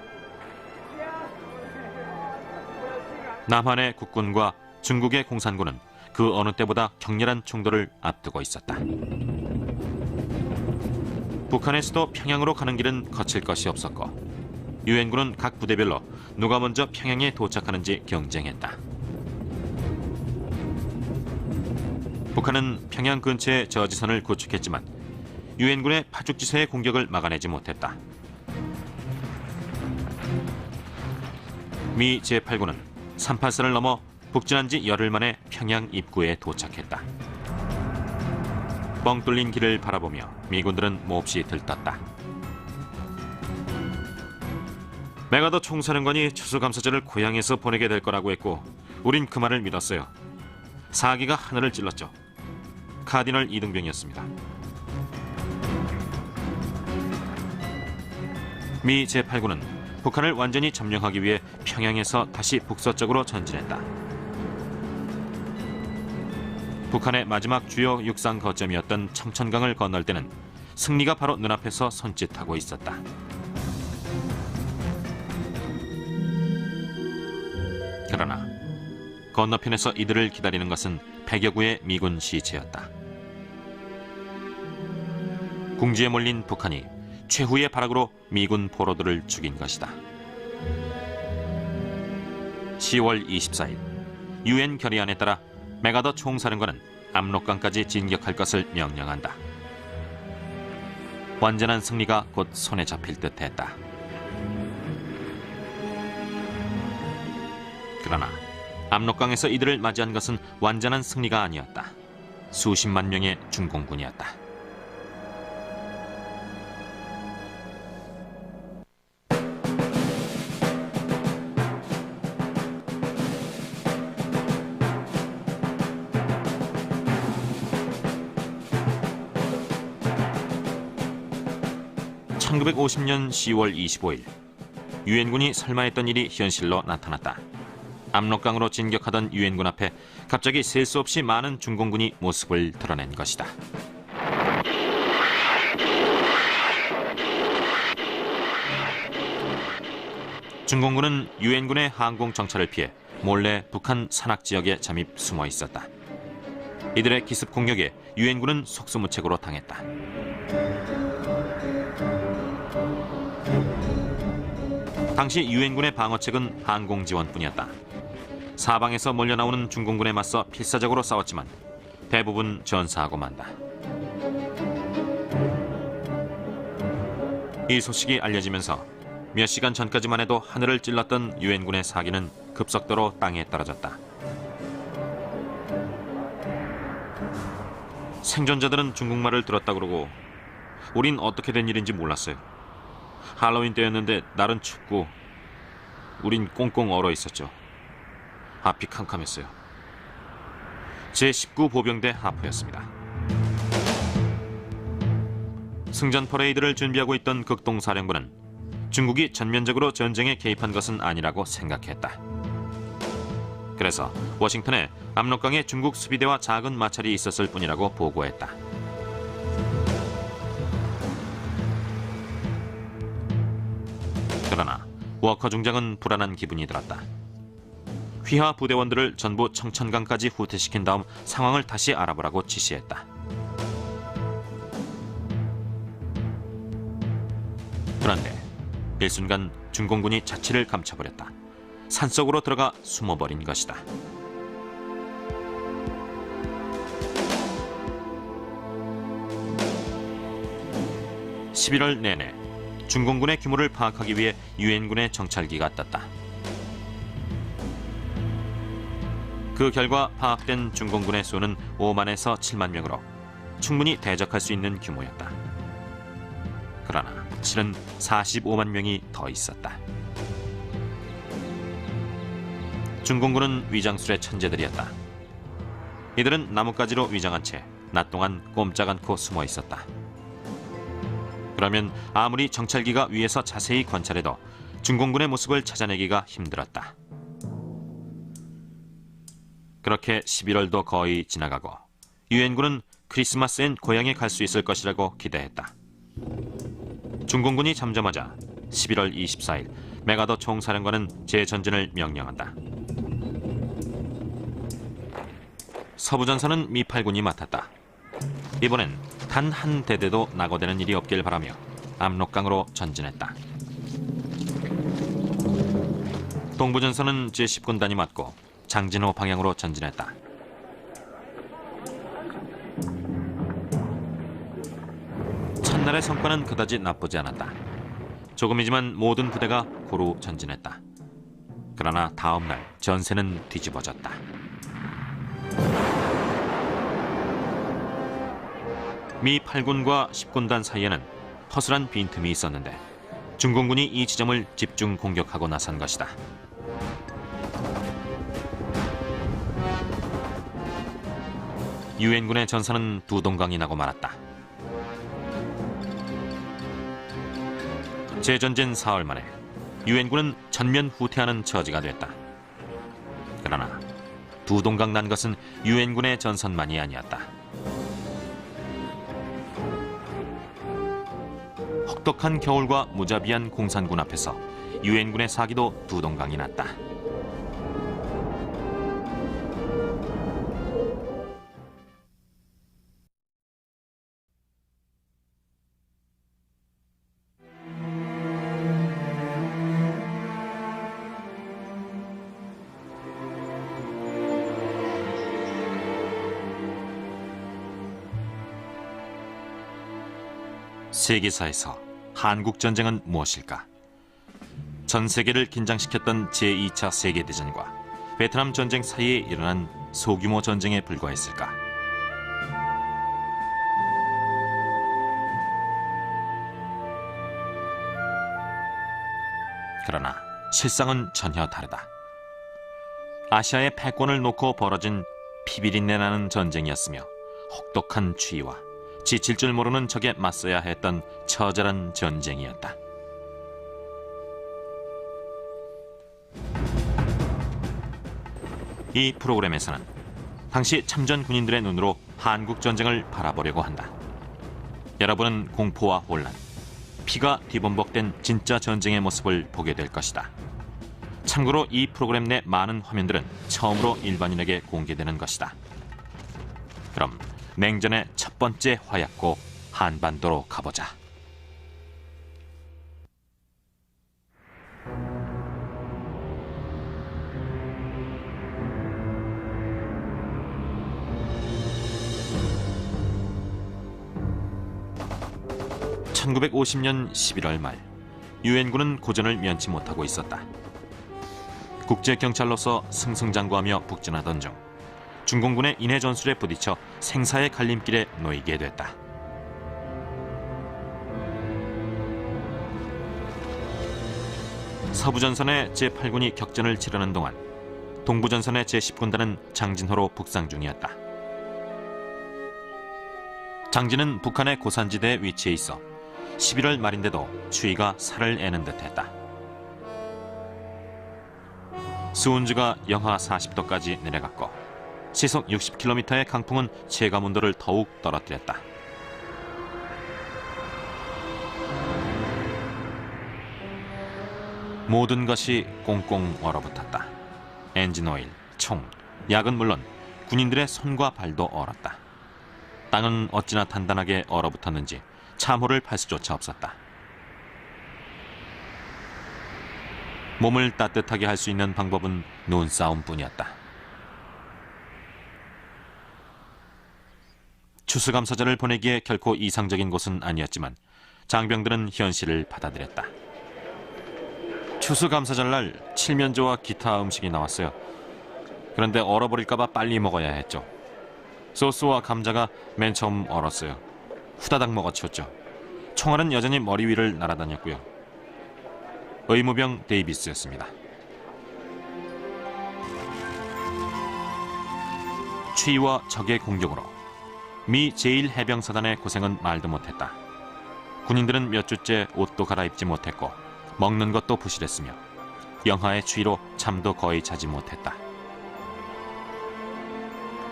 남한의 국군과 중국의 공산군은 그 어느 때보다 격렬한 충돌을 앞두고 있었다. 북한의 수도 평양으로 가는 길은 거칠 것이 없었고 유엔군은 각 부대별로 누가 먼저 평양에 도착하는지 경쟁했다. 북한은 평양 근처에 저지선을 구축했지만 유엔군의 파죽지세의 공격을 막아내지 못했다. 미 제8군은 38선을 넘어 북진한 지 열흘 만에 평양 입구에 도착했다. 뻥 뚫린 길을 바라보며 미군들은 몹시 들떴다. 메가더 총사령관이 추수감사절을 고향에서 보내게 될 거라고 했고 우린 그 말을 믿었어요. 사기가 하늘을 찔렀죠. 카디널 이등병이었습니다. 미 제8군은 북한을 완전히 점령하기 위해 평양에서 다시 북서쪽으로 전진했다. 북한의 마지막 주요 육상 거점이었던 청천강을 건널 때는 승리가 바로 눈앞에서 손짓하고 있었다. 그러나 건너편에서 이들을 기다리는 것은 100여 구의 미군 시체였다. 궁지에 몰린 북한이 최후의 발악으로 미군 포로들을 죽인 것이다. 10월 24일 유엔 결의안에 따라 메가더 총사령관은 압록강까지 진격할 것을 명령한다. 완전한 승리가 곧 손에 잡힐 듯했다. 그러나 압록강에서 이들을 맞이한 것은 완전한 승리가 아니었다. 수십만 명의 중공군이었다. (1950년 10월 25일) 유엔군이 설마 했던 일이 현실로 나타났다. 압록강으로 진격하던 유엔군 앞에 갑자기 셀 수 없이 많은 중공군이 모습을 드러낸 것이다. 중공군은 유엔군의 항공 정찰을 피해 몰래 북한 산악 지역에 잠입 숨어 있었다. 이들의 기습 공격에 유엔군은 속수무책으로 당했다. 당시 유엔군의 방어책은 항공 지원뿐이었다. 사방에서 몰려나오는 중공군에 맞서 필사적으로 싸웠지만 대부분 전사하고 만다. 이 소식이 알려지면서 몇 시간 전까지만 해도 하늘을 찔렀던 유엔군의 사기는 급속도로 땅에 떨어졌다. 생존자들은 중국말을 들었다 그러고 우린 어떻게 된 일인지 몰랐어요. 할로윈 때였는데 날은 춥고 우린 꽁꽁 얼어 있었죠. 앞이 캄캄했어요. 제19보병대 하프였습니다. 승전 퍼레이드를 준비하고 있던 극동사령부는 중국이 전면적으로 전쟁에 개입한 것은 아니라고 생각했다. 그래서 워싱턴에 압록강에 중국 수비대와 작은 마찰이 있었을 뿐이라고 보고했다. 그러나 워커 중장은 불안한 기분이 들었다. 휘하 부대원들을 전부 청천강까지 후퇴시킨 다음 상황을 다시 알아보라고 지시했다. 그런데 일순간 중공군이 자취를 감춰버렸다. 산속으로 들어가 숨어버린 것이다. (11월) 내내 중공군의 규모를 파악하기 위해 유엔군의 정찰기가 떴다. 그 결과 파악된 중공군의 수는 5만에서 7만 명으로 충분히 대적할 수 있는 규모였다. 그러나 실은 45만 명이 더 있었다. 중공군은 위장술의 천재들이었다. 이들은 나뭇가지로 위장한 채 낮 동안 꼼짝 않고 숨어 있었다. 그러면 아무리 정찰기가 위에서 자세히 관찰해도 중공군의 모습을 찾아내기가 힘들었다. 그렇게 11월도 거의 지나가고 유엔군은 크리스마스엔 고향에 갈 수 있을 것이라고 기대했다. 중공군이 잠잠하자 11월 24일 메가더 총사령관은 재전진을 명령한다. 서부전선은 미8군이 맡았다. 이번엔 단 한 대대도 낙오되는 일이 없길 바라며 압록강으로 전진했다. 동부전선은 제10군단이 맡고 장진호 방향으로 전진했다. 첫날의 성과는 그다지 나쁘지 않았다. 조금이지만 모든 부대가 고루 전진했다. 그러나 다음 날 전세는 뒤집어졌다. 미 8군과 10군단 사이에는 허술한 빈틈이 있었는데 중공군이 이 지점을 집중 공격하고 나선 것이다. 유엔군의 전선은 두 동강이 나고 말았다. 재전진 사흘 만에 유엔군은 전면 후퇴하는 처지가 됐다. 그러나 두 동강 난 것은 유엔군의 전선만이 아니었다. 혹독한 겨울과 무자비한 공산군 앞에서 유엔군의 사기도 두 동강이 났다. 세계사에서 한국전쟁은 무엇일까? 전 세계를 긴장시켰던 제2차 세계대전과 베트남 전쟁 사이에 일어난 소규모 전쟁에 불과했을까? 그러나 실상은 전혀 다르다. 아시아의 패권을 놓고 벌어진 피비린내 나는 전쟁이었으며 혹독한 추위와 지칠 줄 모르는 적에 맞서야 했던 처절한 전쟁이었다. 이 프로그램에서는 당시 참전 군인들의 눈으로 한국 전쟁을 바라보려고 한다. 여러분은 공포와 혼란, 피가 뒤범벅된 진짜 전쟁의 모습을 보게 될 것이다. 참고로 이 프로그램 내 많은 화면들은 처음으로 일반인에게 공개되는 것이다. 그럼 냉전의 첫 번째 화약고 한반도로 가보자. 1950년 11월 말 유엔군은 고전을 면치 못하고 있었다. 국제경찰로서 승승장구하며 북진하던 중 중공군의 인해 전술에 부딪혀 생사의 갈림길에 놓이게 됐다. 서부전선의 제8군이 격전을 치르는 동안 동부전선의 제10군단은 장진호로 북상 중이었다. 장진은 북한의 고산지대에 위치해 있어 11월 말인데도 추위가 살을 애는 듯했다. 수온지가 영하 40도까지 내려갔고 시속 60km의 강풍은 체감온도를 더욱 떨어뜨렸다. 모든 것이 꽁꽁 얼어붙었다. 엔진오일, 총, 약은 물론 군인들의 손과 발도 얼었다. 땅은 어찌나 단단하게 얼어붙었는지 참호를 팔 수조차 없었다. 몸을 따뜻하게 할 수 있는 방법은 눈싸움뿐이었다. 추수감사절을 보내기에 결코 이상적인 곳은 아니었지만 장병들은 현실을 받아들였다. 추수감사절날 칠면조와 기타 음식이 나왔어요. 그런데 얼어버릴까봐 빨리 먹어야 했죠. 소스와 감자가 맨 처음 얼었어요. 후다닥 먹어치웠죠. 총알은 여전히 머리 위를 날아다녔고요. 의무병 데이비스였습니다. 추위와 적의 공격으로 미 제1해병사단의 고생은 말도 못했다. 군인들은 몇 주째 옷도 갈아입지 못했고 먹는 것도 부실했으며 영하의 추위로 잠도 거의 자지 못했다.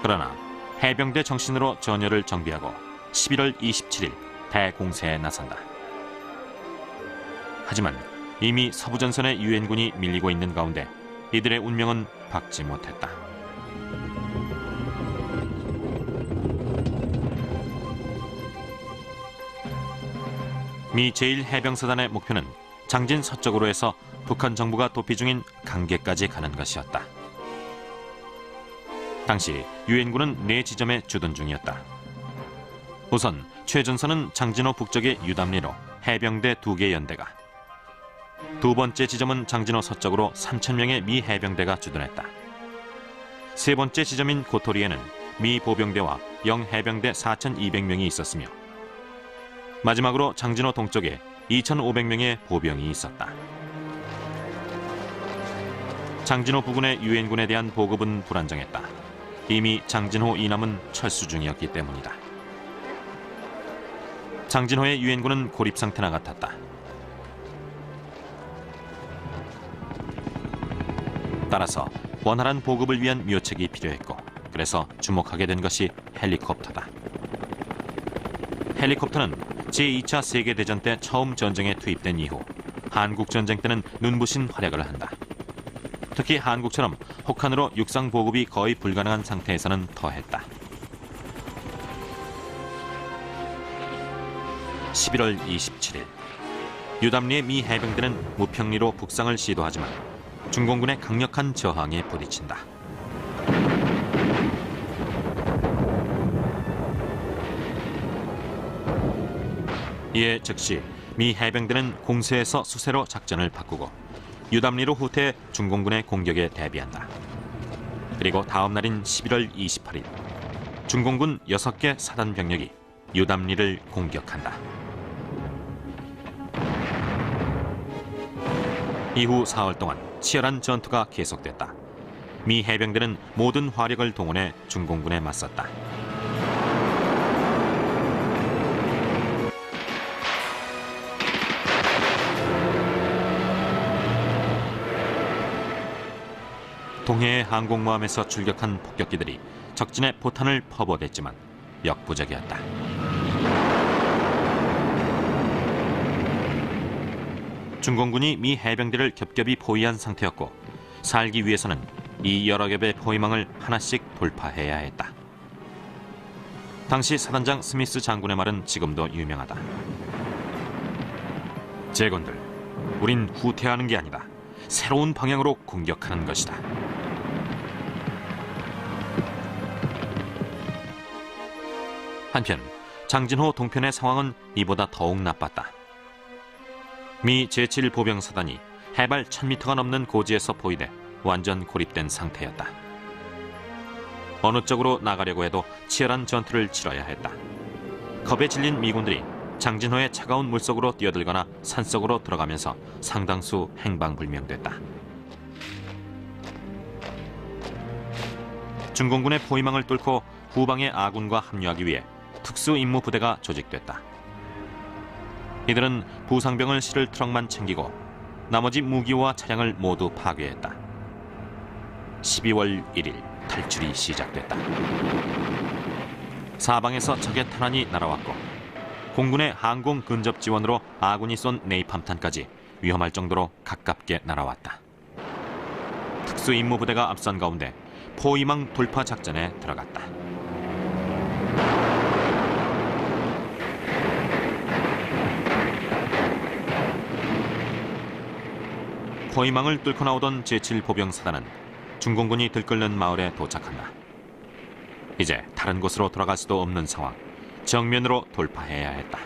그러나 해병대 정신으로 전열을 정비하고 11월 27일 대공세에 나선다. 하지만 이미 서부전선의 유엔군이 밀리고 있는 가운데 이들의 운명은 밝지 못했다. 미 제1해병사단의 목표는 장진 서쪽으로 해서 북한 정부가 도피 중인 강계까지 가는 것이었다. 당시 유엔군은 4지점에 주둔 중이었다. 우선 최전선은 장진호 북쪽의 유담리로 해병대 2개 연대가, 두 번째 지점은 장진호 서쪽으로 3,000명의 미 해병대가 주둔했다. 세 번째 지점인 고토리에는 미 보병대와 영 해병대 4,200명이 있었으며 마지막으로 장진호 동쪽에 2,500명의 보병이 있었다. 장진호 부근의 유엔군에 대한 보급은 불안정했다. 이미 장진호 이남은 철수 중이었기 때문이다. 장진호의 유엔군은 고립 상태나 같았다. 따라서 원활한 보급을 위한 묘책이 필요했고, 그래서 주목하게 된 것이 헬리콥터다. 헬리콥터는 제2차 세계대전 때 처음 전쟁에 투입된 이후 한국전쟁 때는 눈부신 활약을 한다. 특히 한국처럼 혹한으로 육상 보급이 거의 불가능한 상태에서는 더했다. 11월 27일 유담리의 미 해병대는 무평리로 북상을 시도하지만 중공군의 강력한 저항에 부딪힌다. 이에 즉시 미 해병대는 공세에서 수세로 작전을 바꾸고 유담리로 후퇴해 중공군의 공격에 대비한다. 그리고 다음 날인 11월 28일 중공군 6개 사단 병력이 유담리를 공격한다. 이후 4월 동안 치열한 전투가 계속됐다. 미 해병대는 모든 화력을 동원해 중공군에 맞섰다. 동해의 항공모함에서 출격한 폭격기들이 적진의 포탄을 퍼부어댔지만 역부족이었다. 중공군이 미 해병대를 겹겹이 포위한 상태였고 살기 위해서는 이 여러 겹의 포위망을 하나씩 돌파해야 했다. 당시 사단장 스미스 장군의 말은 지금도 유명하다. 제군들, 우린 후퇴하는 게 아니다. 새로운 방향으로 공격하는 것이다. 한편 장진호 동편의 상황은 이보다 더욱 나빴다. 미 제7보병사단이 해발 1000m가 넘는 고지에서 포위돼 완전 고립된 상태였다. 어느 쪽으로 나가려고 해도 치열한 전투를 치러야 했다. 겁에 질린 미군들이 장진호의 차가운 물속으로 뛰어들거나 산속으로 들어가면서 상당수 행방불명됐다. 중공군의 포위망을 뚫고 후방의 아군과 합류하기 위해 특수임무부대가 조직됐다. 이들은 부상병을 실을 트럭만 챙기고 나머지 무기와 차량을 모두 파괴했다. 12월 1일 탈출이 시작됐다. 사방에서 적의 탄환이 날아왔고 공군의 항공 근접 지원으로 아군이 쏜 네이팜탄까지 위험할 정도로 가깝게 날아왔다. 특수임무부대가 앞선 가운데 포위망 돌파 작전에 들어갔다. 포위망을 뚫고 나오던 제7보병사단은 중공군이 들끓는 마을에 도착한다. 이제 다른 곳으로 돌아갈 수도 없는 상황, 정면으로 돌파해야 했다.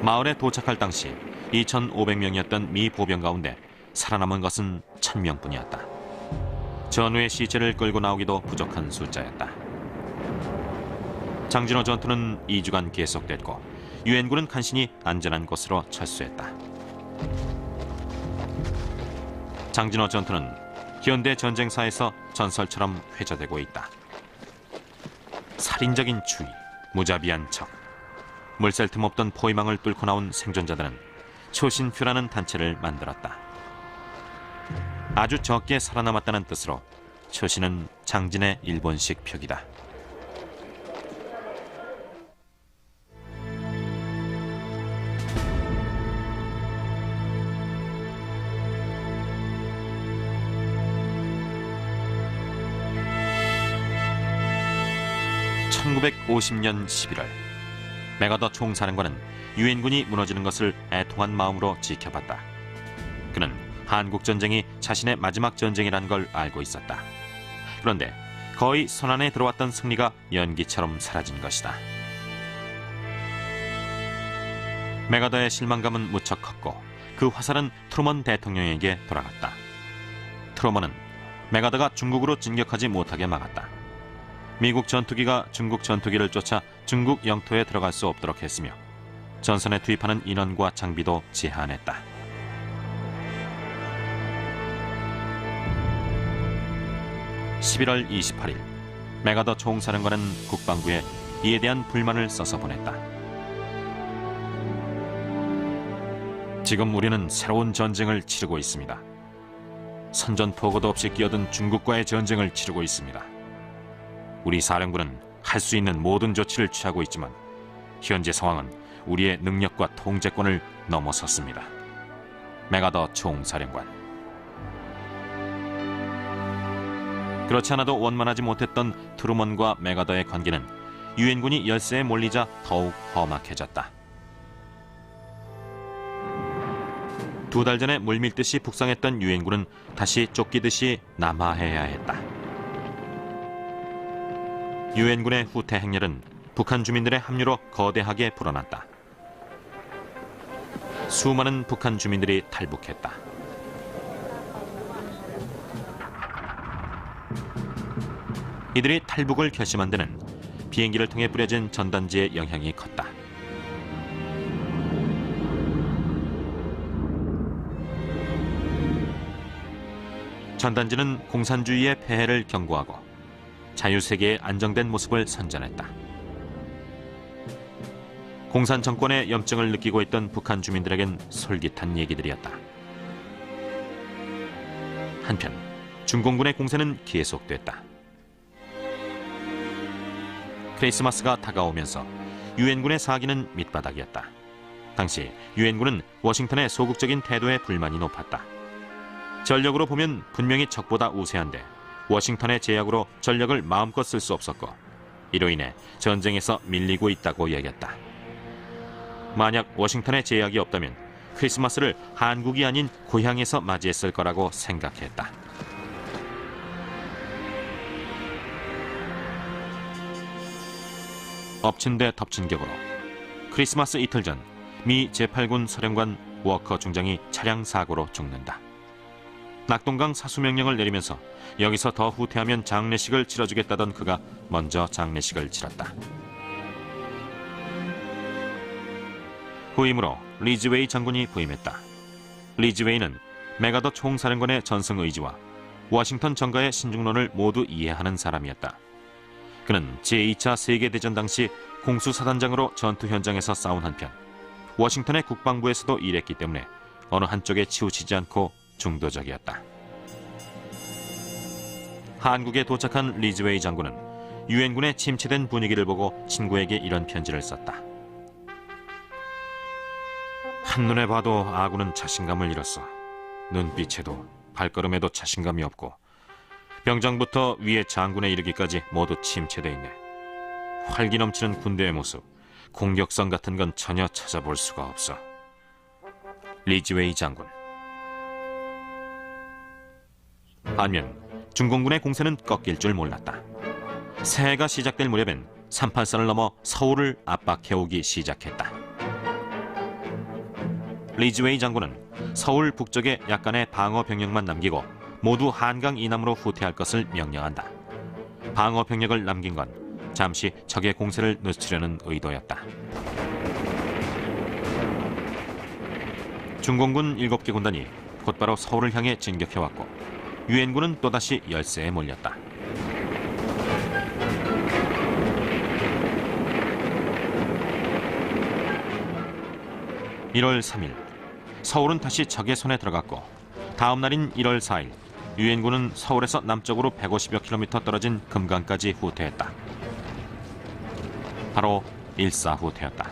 마을에 도착할 당시 2,500명이었던 미 보병 가운데 살아남은 것은 1,000명뿐이었다. 전우의 시체를 끌고 나오기도 부족한 숫자였다. 장진호 전투는 2주간 계속됐고 유엔군은 간신히 안전한 곳으로 철수했다. 장진호 전투는 현대 전쟁사에서 전설처럼 회자되고 있다. 살인적인 추위, 무자비한 적, 물샐 틈 없던 포위망을 뚫고 나온 생존자들은 초신표라는 단체를 만들었다. 아주 적게 살아남았다는 뜻으로 초신은 장진의 일본식 표기다. (1950년 11월) 메가더 총사령관은 유엔군이 무너지는 것을 애통한 마음으로 지켜봤다. 그는 한국전쟁이 자신의 마지막 전쟁이란 걸 알고 있었다. 그런데 거의 손안에 들어왔던 승리가 연기처럼 사라진 것이다. 메가더의 실망감은 무척 컸고 그 화살은 트루먼 대통령에게 돌아갔다. 트루먼은 메가더가 중국으로 진격하지 못하게 막았다. 미국 전투기가 중국 전투기를 쫓아 중국 영토에 들어갈 수 없도록 했으며 전선에 투입하는 인원과 장비도 제한했다. (11월 28일) 메가더 총사령관은 국방부에 이에 대한 불만을 써서 보냈다. 지금 우리는 새로운 전쟁을 치르고 있습니다. 선전포고도 없이 끼어든 중국과의 전쟁을 치르고 있습니다. 우리 사령부는 할 수 있는 모든 조치를 취하고 있지만 현재 상황은 우리의 능력과 통제권을 넘어섰습니다. 메가더 총사령관. 그렇지 않아도 원만하지 못했던 트루먼과 메가더의 관계는 유엔군이 열세에 몰리자 더욱 험악해졌다. 2달 전에 물밀듯이 북상했던 유엔군은 다시 쫓기듯이 남하해야 했다. 유엔군의 후퇴 행렬은 북한 주민들의 합류로 거대하게 불어났다. 수많은 북한 주민들이 탈북했다. 이들이 탈북을 결심한 데는 비행기를 통해 뿌려진 전단지의 영향이 컸다. 전단지는 공산주의의 폐해를 경고하고 자유세계의 안정된 모습을 선전했다. 공산 정권의 염증을 느끼고 있던 북한 주민들에겐 솔깃한 얘기들이었다. 한편 중공군의 공세는 계속됐다. 크리스마스가 다가오면서 유엔군의 사기는 밑바닥이었다. 당시 유엔군은 워싱턴의 소극적인 태도에 불만이 높았다. 전력으로 보면 분명히 적보다 우세한데 워싱턴의 제약으로 전력을 마음껏 쓸 수 없었고 이로 인해 전쟁에서 밀리고 있다고 여겼다. 만약 워싱턴의 제약이 없다면 크리스마스를 한국이 아닌 고향에서 맞이했을 거라고 생각했다. 엎친 데 덮친 격으로 크리스마스 이틀 전 미 제8군 사령관 워커 중장이 차량 사고로 죽는다. 낙동강 사수명령을 내리면서 여기서 더 후퇴하면 장례식을 치러주겠다던 그가 먼저 장례식을 치렀다. 후임으로 리즈웨이 장군이 부임했다. 리즈웨이는 메가더 총사령관의 전승 의지와 워싱턴 정가의 신중론을 모두 이해하는 사람이었다. 그는 제2차 세계대전 당시 공수사단장으로 전투 현장에서 싸운 한편 워싱턴의 국방부에서도 일했기 때문에 어느 한쪽에 치우치지 않고 중도적이었다. 한국에 도착한 리즈웨이 장군은 유엔군의 침체된 분위기를 보고 친구에게 이런 편지를 썼다. 한눈에 봐도 아군은 자신감을 잃었어. 눈빛에도 발걸음에도 자신감이 없고 병장부터 위에 장군에 이르기까지 모두 침체돼 있네. 활기 넘치는 군대의 모습, 공격성 같은 건 전혀 찾아볼 수가 없어. 리즈웨이 장군. 반면 중공군의 공세는 꺾일 줄 몰랐다. 새해가 시작될 무렵엔 38선을 넘어 서울을 압박해오기 시작했다. 리즈웨이 장군은 서울 북쪽에 약간의 방어 병력만 남기고 모두 한강 이남으로 후퇴할 것을 명령한다. 방어 병력을 남긴 건 잠시 적의 공세를 늦추려는 의도였다. 중공군 7개 군단이 곧바로 서울을 향해 진격해왔고 유엔군은 또다시 열세에 몰렸다. (1월 3일) 서울은 다시 적의 손에 들어갔고 다음 날인 1월 4일 유엔군은 서울에서 남쪽으로 150여 킬로미터 떨어진 금강까지 후퇴했다. 바로 일사후퇴였다.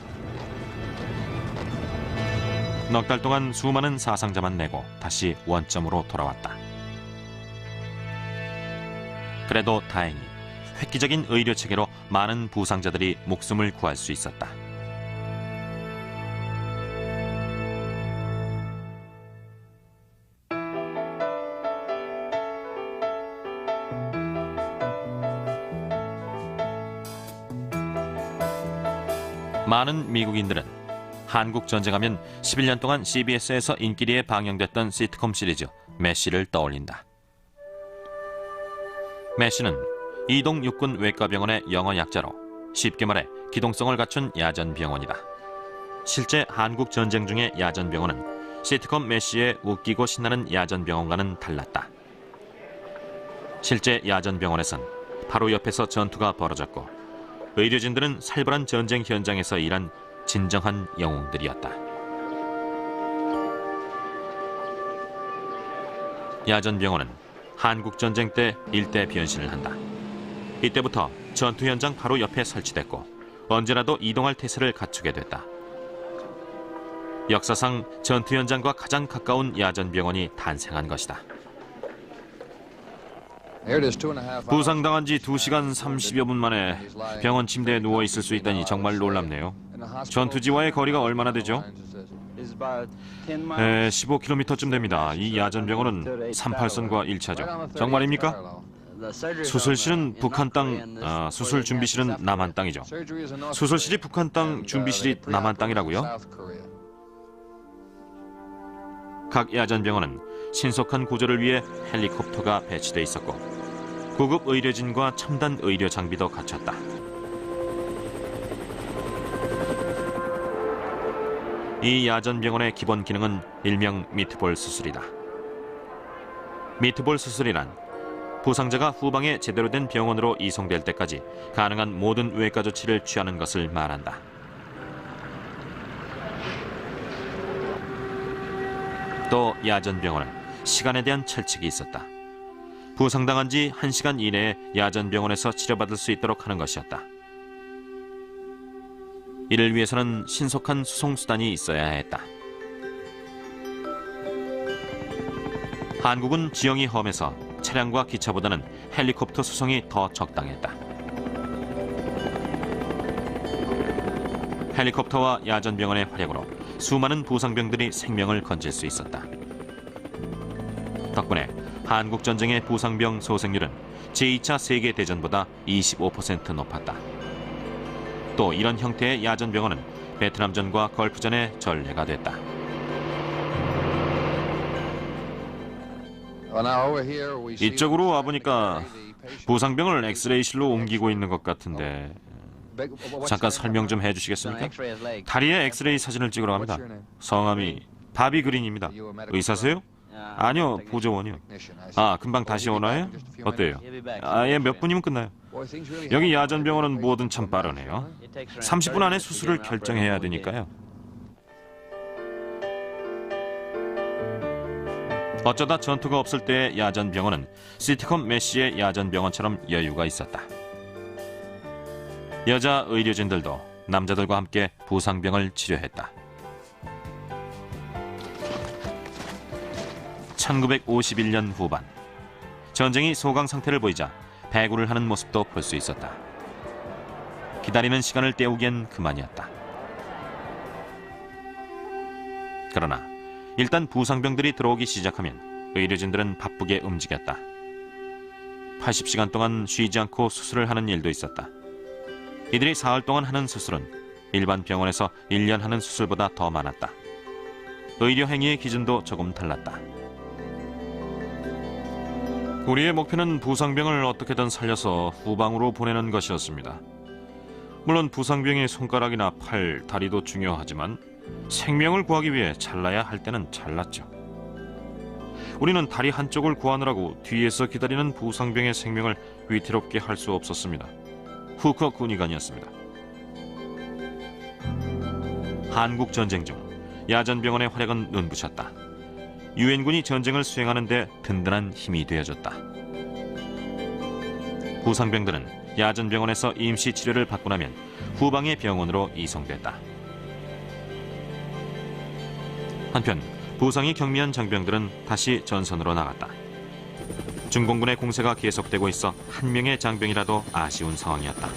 넉 달 동안 수많은 사상자만 내고 다시 원점으로 돌아왔다. 그래도 다행히 획기적인 의료 체계로 많은 부상자들이 목숨을 구할 수 있었다. 많은 미국인들은 한국 전쟁하면 11년 동안 CBS에서 인기리에 방영됐던 시트콤 시리즈 메시를 떠올린다. 메시는 이동 육군 외과병원의 영어 약자로 쉽게 말해 기동성을 갖춘 야전병원이다. 실제 한국 전쟁 중의 야전병원은 시트콤 메시의 웃기고 신나는 야전병원과는 달랐다. 실제 야전병원에선 바로 옆에서 전투가 벌어졌고 의료진들은 살벌한 전쟁 현장에서 일한 진정한 영웅들이었다. 야전병원은 한국전쟁 때 일대 변신을 한다. 이때부터 전투 현장 바로 옆에 설치됐고 언제라도 이동할 태세를 갖추게 됐다. 역사상 전투 현장과 가장 가까운 야전병원이 탄생한 것이다. 부상당한 지 2시간 30여 분 만에 병원 침대에 누워 있을 수 있다니 정말 놀랍네요. 전투지와의 거리가 얼마나 되죠? 15km쯤 됩니다. 이 야전병원은 38선과 1차죠. 정말입니까? 수술실은 북한 땅, 수술 준비실은 남한 땅이죠. 수술실이 북한 땅, 준비실이 남한 땅이라고요? 각 야전병원은 신속한 구조를 위해 헬리콥터가 배치돼 있었고 고급 의료진과 첨단 의료 장비도 갖췄다. 이 야전병원의 기본 기능은 일명 미트볼 수술이다. 미트볼 수술이란 부상자가 후방에 제대로 된 병원으로 이송될 때까지 가능한 모든 외과 조치를 취하는 것을 말한다. 또 야전병원은 시간에 대한 철칙이 있었다. 부상당한 지 1시간 이내에 야전병원에서 치료받을 수 있도록 하는 것이었다. 이를 위해서는 신속한 수송수단이 있어야 했다. 한국은 지형이 험해서 차량과 기차보다는 헬리콥터 수송이 더 적당했다. 헬리콥터와 야전병원의 활약으로 수많은 부상병들이 생명을 건질 수 있었다. 덕분에 한국전쟁의 부상병 소생률은 제2차 세계대전보다 25% 높았다. 또 이런 형태의 야전병원은 베트남전과 걸프전의 전례가 됐다. 이쪽으로 와보니까 부상병을 엑스레이실로 옮기고 있는 것 같은데 잠깐 설명 좀 해주시겠습니까? 다리에 엑스레이 사진을 찍으러 갑니다. 성함이 바비 그린입니다. 의사세요? 아니요, 보조원이요. 아, 금방 다시 오나요? 어때요? 예, 몇 분이면 끝나요. 여기 야전병원은 뭐든 참 빠르네요. 30분 안에 수술을 결정해야 되니까요. 어쩌다 전투가 없을 때의 야전병원은 시트콤 메시의 야전병원처럼 여유가 있었다. 여자 의료진들도 남자들과 함께 부상병을 치료했다. 1951년 후반, 전쟁이 소강 상태를 보이자 배구를 하는 모습도 볼 수 있었다. 기다리는 시간을 때우기엔 그만이었다. 그러나 일단 부상병들이 들어오기 시작하면 의료진들은 바쁘게 움직였다. 80시간 동안 쉬지 않고 수술을 하는 일도 있었다. 이들이 사흘 동안 하는 수술은 일반 병원에서 1년 하는 수술보다 더 많았다. 의료 행위의 기준도 조금 달랐다. 우리의 목표는 부상병을 어떻게든 살려서 후방으로 보내는 것이었습니다. 물론 부상병의 손가락이나 팔, 다리도 중요하지만 생명을 구하기 위해 잘라야 할 때는 잘랐죠. 우리는 다리 한쪽을 구하느라고 뒤에서 기다리는 부상병의 생명을 위태롭게 할 수 없었습니다. 후커 군의관이었습니다. 한국 전쟁 중 야전병원의 활약은 눈부셨다. 유엔군이 전쟁을 수행하는 데 든든한 힘이 되어줬다. 부상병들은 야전병원에서 임시 치료를 받고 나면 후방의 병원으로 이송됐다. 한편 부상이 경미한 장병들은 다시 전선으로 나갔다. 중공군의 공세가 계속되고 있어 한 명의 장병이라도 아쉬운 상황이었다.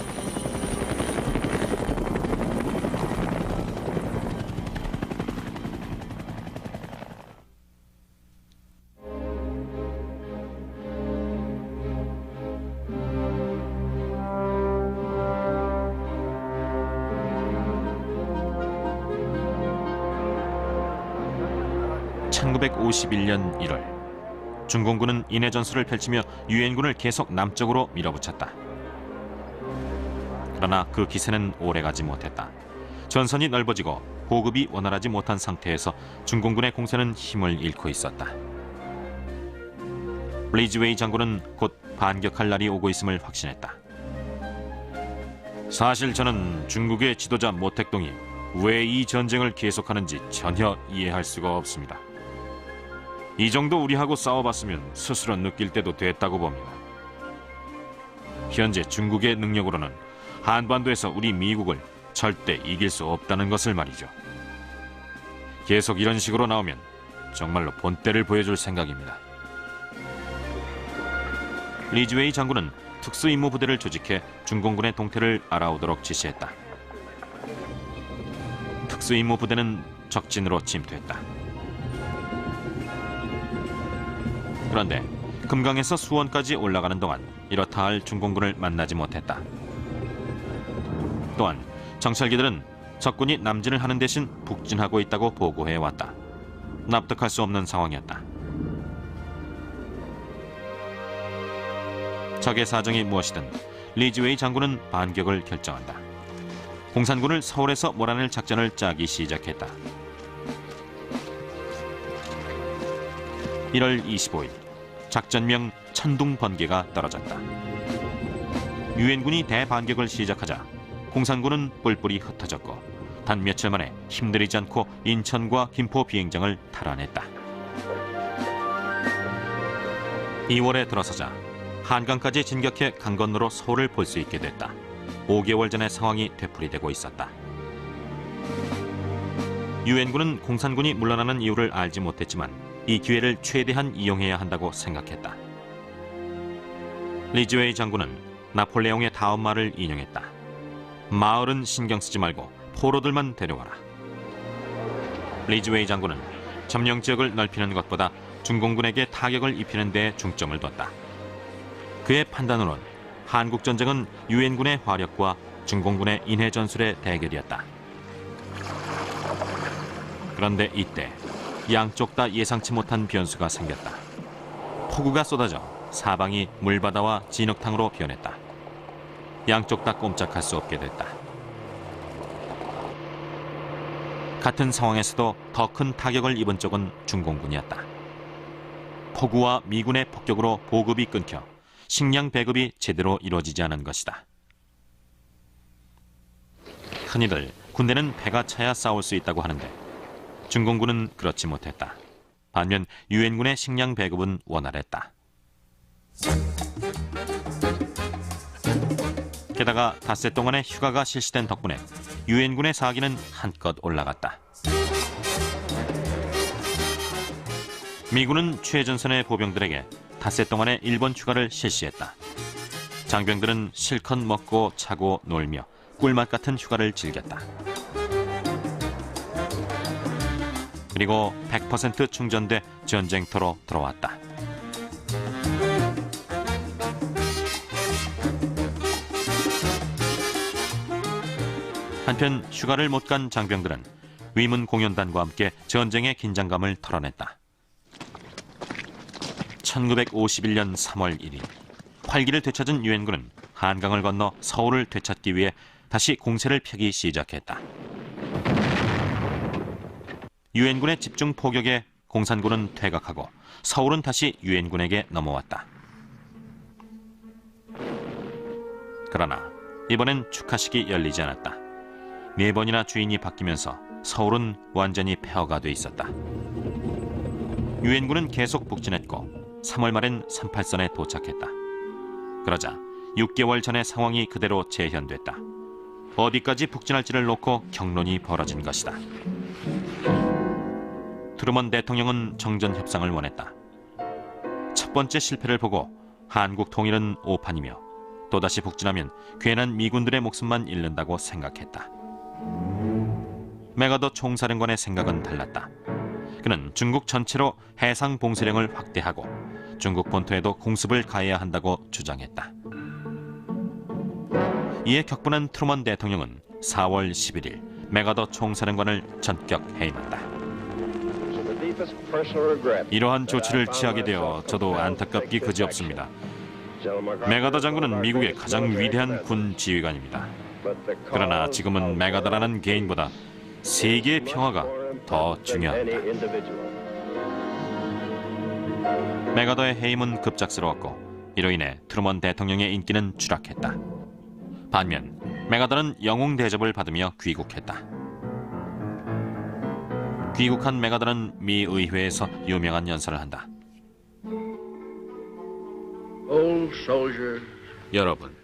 (1951년 1월) 중공군은 인해 전술을 펼치며 유엔군을 계속 남쪽으로 밀어붙였다. 그러나 그 기세는 오래가지 못했다. 전선이 넓어지고 보급이 원활하지 못한 상태에서 중공군의 공세는 힘을 잃고 있었다. 리즈웨이 장군은 곧 반격할 날이 오고 있음을 확신했다. 사실 저는 중국의 지도자 모택동이 왜 이 전쟁을 계속하는지 전혀 이해할 수가 없습니다. 이 정도 우리하고 싸워봤으면 스스로 느낄 때도 됐다고 봅니다. 현재 중국의 능력으로는 한반도에서 우리 미국을 절대 이길 수 없다는 것을 말이죠. 계속 이런 식으로 나오면 정말로 본때를 보여줄 생각입니다. 리즈웨이 장군은 특수임무부대를 조직해 중공군의 동태를 알아오도록 지시했다. 특수임무부대는 적진으로 침투했다. 그런데 금강에서 수원까지 올라가는 동안 이렇다 할 중공군을 만나지 못했다. 또한 정찰기들은 적군이 남진을 하는 대신 북진하고 있다고 보고해왔다. 납득할 수 없는 상황이었다. 적의 사정이 무엇이든 리즈웨이 장군은 반격을 결정한다. 공산군을 서울에서 몰아낼 작전을 짜기 시작했다. 1월 25일 작전명 천둥번개가 떨어졌다. 유엔군이 대반격을 시작하자 공산군은 뿔뿔이 흩어졌고 단 며칠 만에 힘들이지 않고 인천과 김포 비행장을 탈환했다. 2월에 들어서자 한강까지 진격해 강 건너로 서울을 볼 수 있게 됐다. 5개월 전의 상황이 되풀이되고 있었다. 유엔군은 공산군이 물러나는 이유를 알지 못했지만 이 기회를 최대한 이용해야 한다고 생각했다. 리즈웨이 장군은 나폴레옹의 다음 말을 인용했다. 마을은 신경 쓰지 말고 포로들만 데려와라. 리즈웨이 장군은 점령 지역을 넓히는 것보다 중공군에게 타격을 입히는 데 중점을 뒀다. 그의 판단으론 한국 전쟁은 유엔군의 화력과 중공군의 인해 전술의 대결이었다. 그런데 이때 양쪽 다 예상치 못한 변수가 생겼다. 폭우가 쏟아져 사방이 물바다와 진흙탕으로 변했다. 양쪽 다 꼼짝할 수 없게 됐다. 같은 상황에서도 더 큰 타격을 입은 쪽은 중공군이었다. 폭우와 미군의 폭격으로 보급이 끊겨 식량 배급이 제대로 이루어지지 않은 것이다. 흔히들 군대는 배가 차야 싸울 수 있다고 하는데 중공군은 그렇지 못했다. 반면 유엔군의 식량 배급은 원활했다. 게다가 닷새 동안의 휴가가 실시된 덕분에 유엔군의 사기는 한껏 올라갔다. 미군은 최전선의 보병들에게 닷새 동안의 일본 휴가를 실시했다. 장병들은 실컷 먹고 자고 놀며 꿀맛 같은 휴가를 즐겼다. 그리고 100% 충전돼 전쟁터로 들어왔다. 한편 휴가를 못 간 장병들은 위문 공연단과 함께 전쟁의 긴장감을 털어냈다. 1951년 3월 1일 활기를 되찾은 유엔군은 한강을 건너 서울을 되찾기 위해 다시 공세를 펴기 시작했다. 유엔군의 집중 포격에 공산군은 퇴각하고 서울은 다시 유엔군에게 넘어왔다. 그러나 이번엔 축하식이 열리지 않았다. 4번이나 주인이 바뀌면서 서울은 완전히 폐허가 돼 있었다. 유엔군은 계속 북진했고 3월 말엔 38선에 도착했다. 그러자 6개월 전의 상황이 그대로 재현됐다. 어디까지 북진할지를 놓고 격론이 벌어진 것이다. 트루먼 대통령은 정전 협상을 원했다. 첫 번째 실패를 보고 한국 통일은 오판이며 또다시 북진하면 괜한 미군들의 목숨만 잃는다고 생각했다. 메가더 총사령관의 생각은 달랐다. 그는 중국 전체로 해상 봉쇄령을 확대하고 중국 본토에도 공습을 가해야 한다고 주장했다. 이에 격분한 트루먼 대통령은 4월 11일 메가더 총사령관을 전격 해임한다. 이러한 조치를 취하게 되어 저도 안타깝기 그지없습니다. 메가더 장군은 미국의 가장 위대한 군 지휘관입니다. 그러나 지금은 메가더라는 개인보다 세계의 평화가 더 중요합니다. 메가더의 해임은 급작스러웠고 이로 인해 트루먼 대통령의 인기는 추락했다. 반면 메가더는 영웅 대접을 받으며 귀국했다. 귀국한 메가더는 미 의회에서 유명한 연설을 한다. 여러분,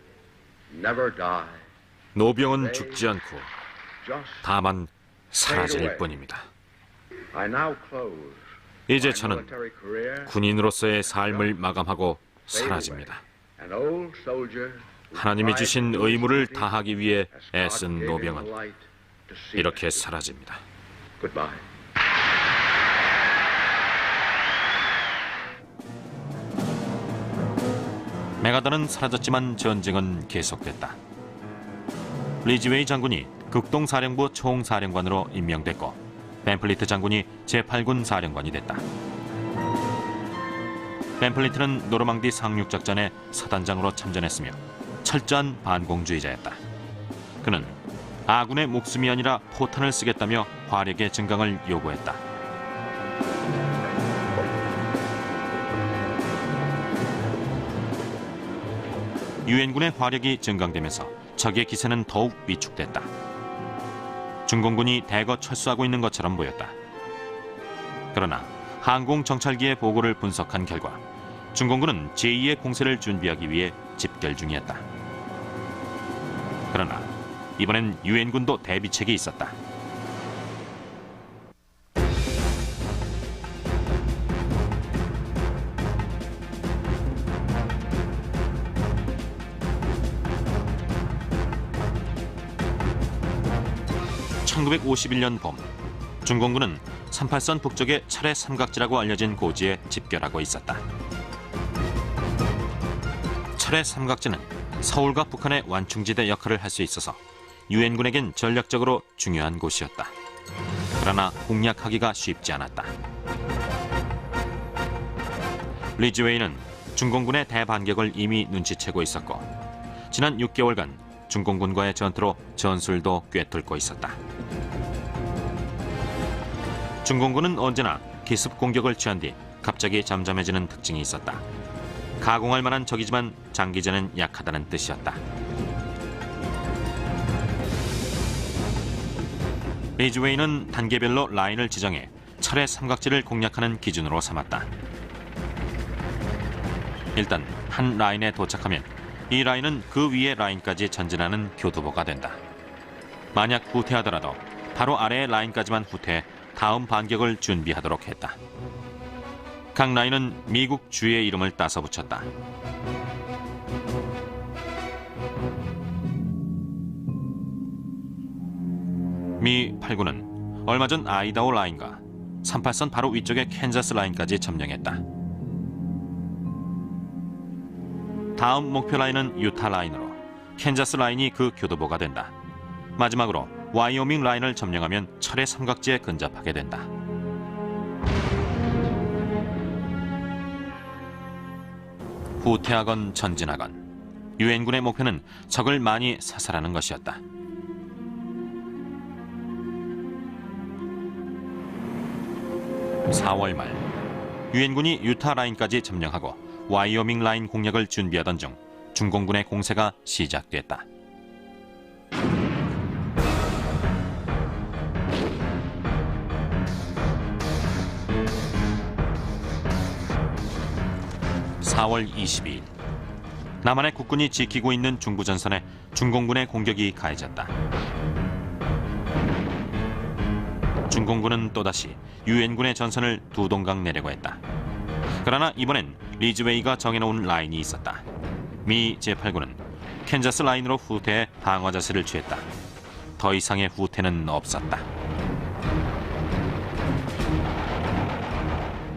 노병은 죽지 않고 다만 사라질 뿐입니다. 이제 저는 군인으로서의 삶을 마감하고 사라집니다. 하나님이 주신 의무를 다하기 위해 애쓴 노병은 이렇게 사라집니다. 메가더는 사라졌지만 전쟁은 계속됐다. 리즈웨이 장군이 극동사령부 총사령관으로 임명됐고 벤플리트 장군이 제8군 사령관이 됐다. 벤플리트는 노르망디 상륙작전에 사단장으로 참전했으며 철저한 반공주의자였다. 그는 아군의 목숨이 아니라 포탄을 쓰겠다며 화력의 증강을 요구했다. 유엔군의 화력이 증강되면서 적의 기세는 더욱 위축됐다. 중공군이 대거 철수하고 있는 것처럼 보였다. 그러나 항공정찰기의 보고를 분석한 결과 중공군은 제2의 공세를 준비하기 위해 집결 중이었다. 그러나 이번엔 유엔군도 대비책이 있었다. (1951년) 봄 중공군은 38선 북쪽의 철의 삼각지라고 알려진 고지에 집결하고 있었다. 철의 삼각지는 서울과 북한의 완충지대 역할을 할 수 있어서 유엔군에겐 전략적으로 중요한 곳이었다. 그러나 공략하기가 쉽지 않았다. 리즈웨이는 중공군의 대반격을 이미 눈치채고 있었고 지난 6개월간 중공군과의 전투로 전술도 꿰뚫고 있었다. 중공군은 언제나 기습 공격을 취한 뒤 갑자기 잠잠해지는 특징이 있었다. 가공할 만한 적이지만 장기전엔 약하다는 뜻이었다. 리즈웨이는 단계별로 라인을 지정해 철의 삼각지를 공략하는 기준으로 삼았다. 일단 한 라인에 도착하면 이 라인은 그 위의 라인까지 전진하는 교두보가 된다. 만약 후퇴하더라도 바로 아래의 라인까지만 후퇴해 다음 반격을 준비하도록 했다. 각 라인은 미국 주의 이름을 따서 붙였다. 미 8군은 얼마 전 아이다호 라인과 38선 바로 위쪽의 캔자스 라인까지 점령했다. 다음 목표 라인은 유타 라인으로 캔자스 라인이 그 교두보가 된다. 마지막으로 와이오밍 라인을 점령하면 철의 삼각지에 근접하게 된다. 후퇴하건 전진하건 유엔군의 목표는 적을 많이 사살하는 것이었다. (4월) 말 유엔군이 유타 라인까지 점령하고 와이오밍 라인 공략을 준비하던 중 중공군의 공세가 시작됐다. (4월 22일) 남한의 국군이 지키고 있는 중부전선에 중공군의 공격이 가해졌다. 중공군은 또다시 유엔군의 전선을 두 동강 내려고 했다. 그러나 이번엔 리즈웨이가 정해놓은 라인이 있었다. 미 제8군은 캔자스 라인으로 후퇴해 방어 자세를 취했다. 더 이상의 후퇴는 없었다.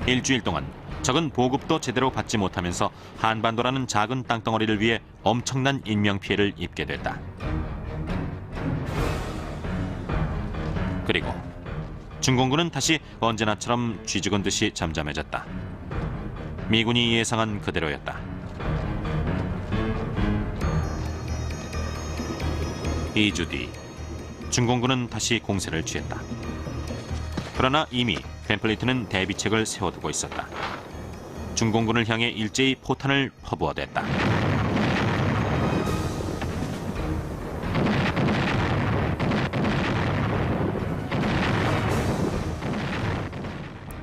일주일 동안 적은 보급도 제대로 받지 못하면서 한반도라는 작은 땅덩어리를 위해 엄청난 인명피해를 입게 됐다. 그리고 중공군은 다시 언제나처럼 쥐죽은 듯이 잠잠해졌다. 미군이 예상한 그대로였다. 2주 뒤 중공군은 다시 공세를 취했다. 그러나 이미 벤플리트는 대비책을 세워두고 있었다. 중공군을 향해 일제히 포탄을 퍼부어댔다.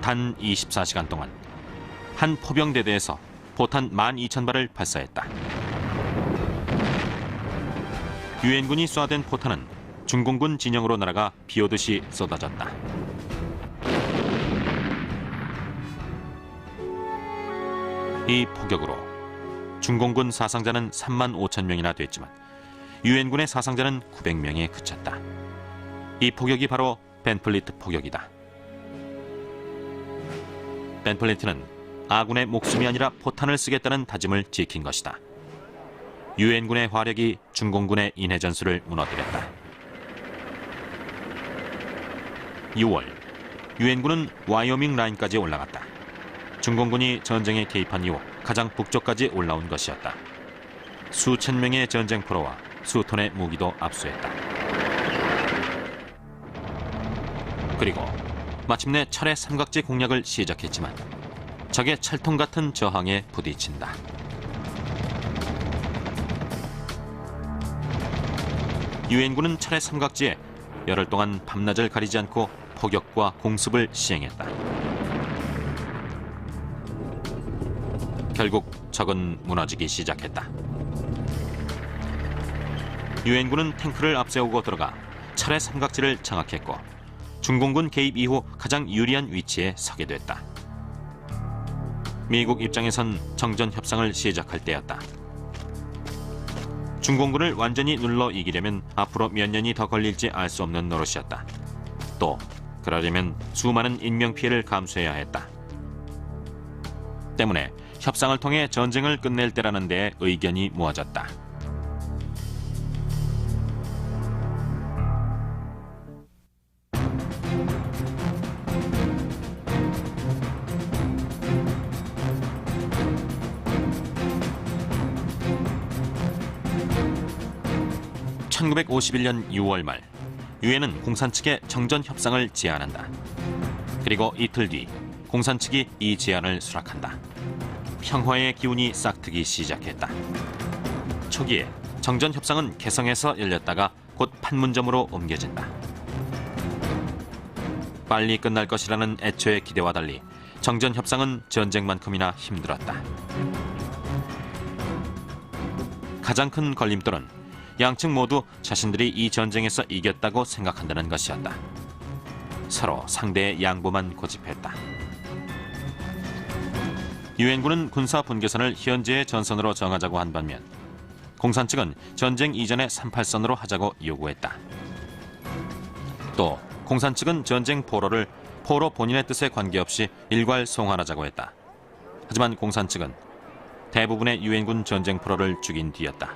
단 24시간 동안 한 포병대대에서 포탄 12,000발을 발사했다. 유엔군이 쏴댄 포탄은 중공군 진영으로 날아가 비오듯이 쏟아졌다. 이 포격으로 중공군 사상자는 35,000명이나 됐지만 유엔군의 사상자는 900명에 그쳤다. 이 포격이 바로 벤플리트 포격이다. 벤플리트는 아군의 목숨이 아니라 포탄을 쓰겠다는 다짐을 지킨 것이다. 유엔군의 화력이 중공군의 인해 전술을 무너뜨렸다. 6월 유엔군은 와이오밍 라인까지 올라갔다. 중공군이 전쟁에 개입한 이후 가장 북쪽까지 올라온 것이었다. 수천 명의 전쟁포로와 수톤의 무기도 압수했다. 그리고 마침내 철의 삼각지 공략을 시작했지만 적의 철통 같은 저항에 부딪힌다. 유엔군은 철의 삼각지에 열흘 동안 밤낮을 가리지 않고 포격과 공습을 시행했다. 결국 적은 무너지기 시작했다. 유엔군은 탱크를 앞세우고 들어가 철의 삼각지를 장악했고 중공군 개입 이후 가장 유리한 위치에 서게 됐다. 미국 입장에선 정전 협상을 시작할 때였다. 중공군을 완전히 눌러 이기려면 앞으로 몇 년이 더 걸릴지 알 수 없는 노릇이었다. 또 그러려면 수많은 인명피해를 감수해야 했다. 때문에 협상을 통해 전쟁을 끝낼 때라는 데에 의견이 모아졌다. 1951년 6월 말 유엔은 공산 측에 정전 협상을 제안한다. 그리고 이틀 뒤 공산 측이 이 제안을 수락한다. 평화의 기운이 싹트기 시작했다. 초기에 정전 협상은 개성에서 열렸다가 곧 판문점으로 옮겨진다. 빨리 끝날 것이라는 애초의 기대와 달리 정전 협상은 전쟁만큼이나 힘들었다. 가장 큰 걸림돌은 양측 모두 자신들이 이 전쟁에서 이겼다고 생각한다는 것이었다. 서로 상대의 양보만 고집했다. 유엔군은 군사 분계선을 현재의 전선으로 정하자고 한 반면 공산 측은 전쟁 이전의 38선으로 하자고 요구했다. 또 공산 측은 전쟁 포로를 포로 본인의 뜻에 관계없이 일괄 송환하자고 했다. 하지만 공산 측은 대부분의 유엔군 전쟁 포로를 죽인 뒤였다.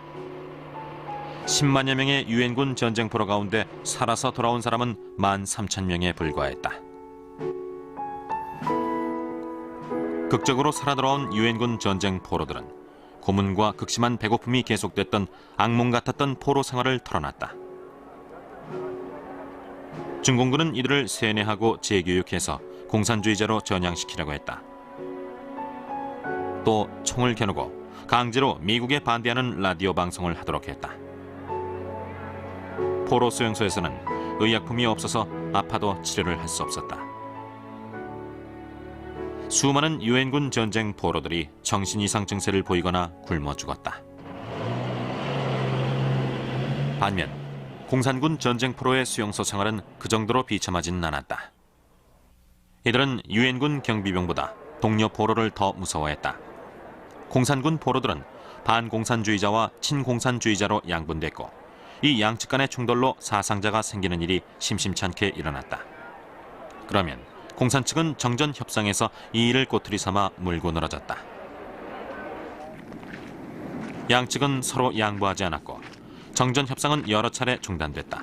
10만여 명의 유엔군 전쟁 포로 가운데 살아서 돌아온 사람은 13,000명에 불과했다. 극적으로 살아 돌아온 유엔군 전쟁 포로들은 고문과 극심한 배고픔이 계속됐던 악몽 같았던 포로 생활을 털어놨다. 중공군은 이들을 세뇌하고 재교육해서 공산주의자로 전향시키려고 했다. 또 총을 겨누고 강제로 미국에 반대하는 라디오 방송을 하도록 했다. 포로 수용소에서는 의약품이 없어서 아파도 치료를 할 수 없었다. 수많은 유엔군 전쟁 포로들이 정신 이상 증세를 보이거나 굶어 죽었다. 반면 공산군 전쟁 포로의 수용소 생활은 그 정도로 비참하지는 않았다. 이들은 유엔군 경비병보다 동료 포로를 더 무서워했다. 공산군 포로들은 반공산주의자와 친공산주의자로 양분됐고 이 양측 간의 충돌로 사상자가 생기는 일이 심심찮게 일어났다. 그러면 공산 측은 정전 협상에서 이 일을 꼬투리 삼아 물고 늘어졌다. 양측은 서로 양보하지 않았고 정전 협상은 여러 차례 중단됐다.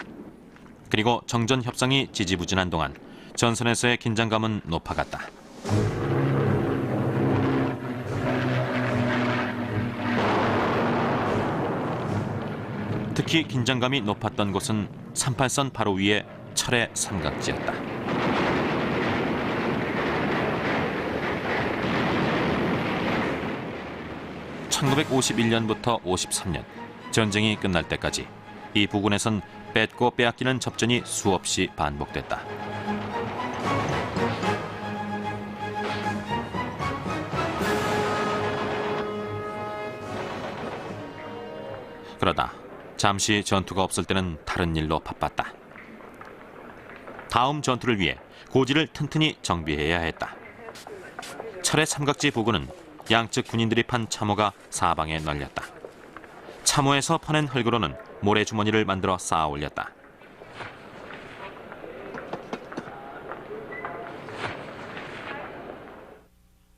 그리고 정전 협상이 지지부진한 동안 전선에서의 긴장감은 높아갔다. 특히 긴장감이 높았던 곳은 38선 바로 위의 철의 삼각지였다. (1951년부터 53년) 전쟁이 끝날 때까지 이 부근에선 뺏고 빼앗기는 접전이 수없이 반복됐다. 그러다 잠시 전투가 없을 때는 다른 일로 바빴다. 다음 전투를 위해 고지를 튼튼히 정비해야 했다. 철의 삼각지 부근은 양측 군인들이 판 참호가 사방에 널렸다. 참호에서 퍼낸 흙으로는 모래주머니를 만들어 쌓아 올렸다.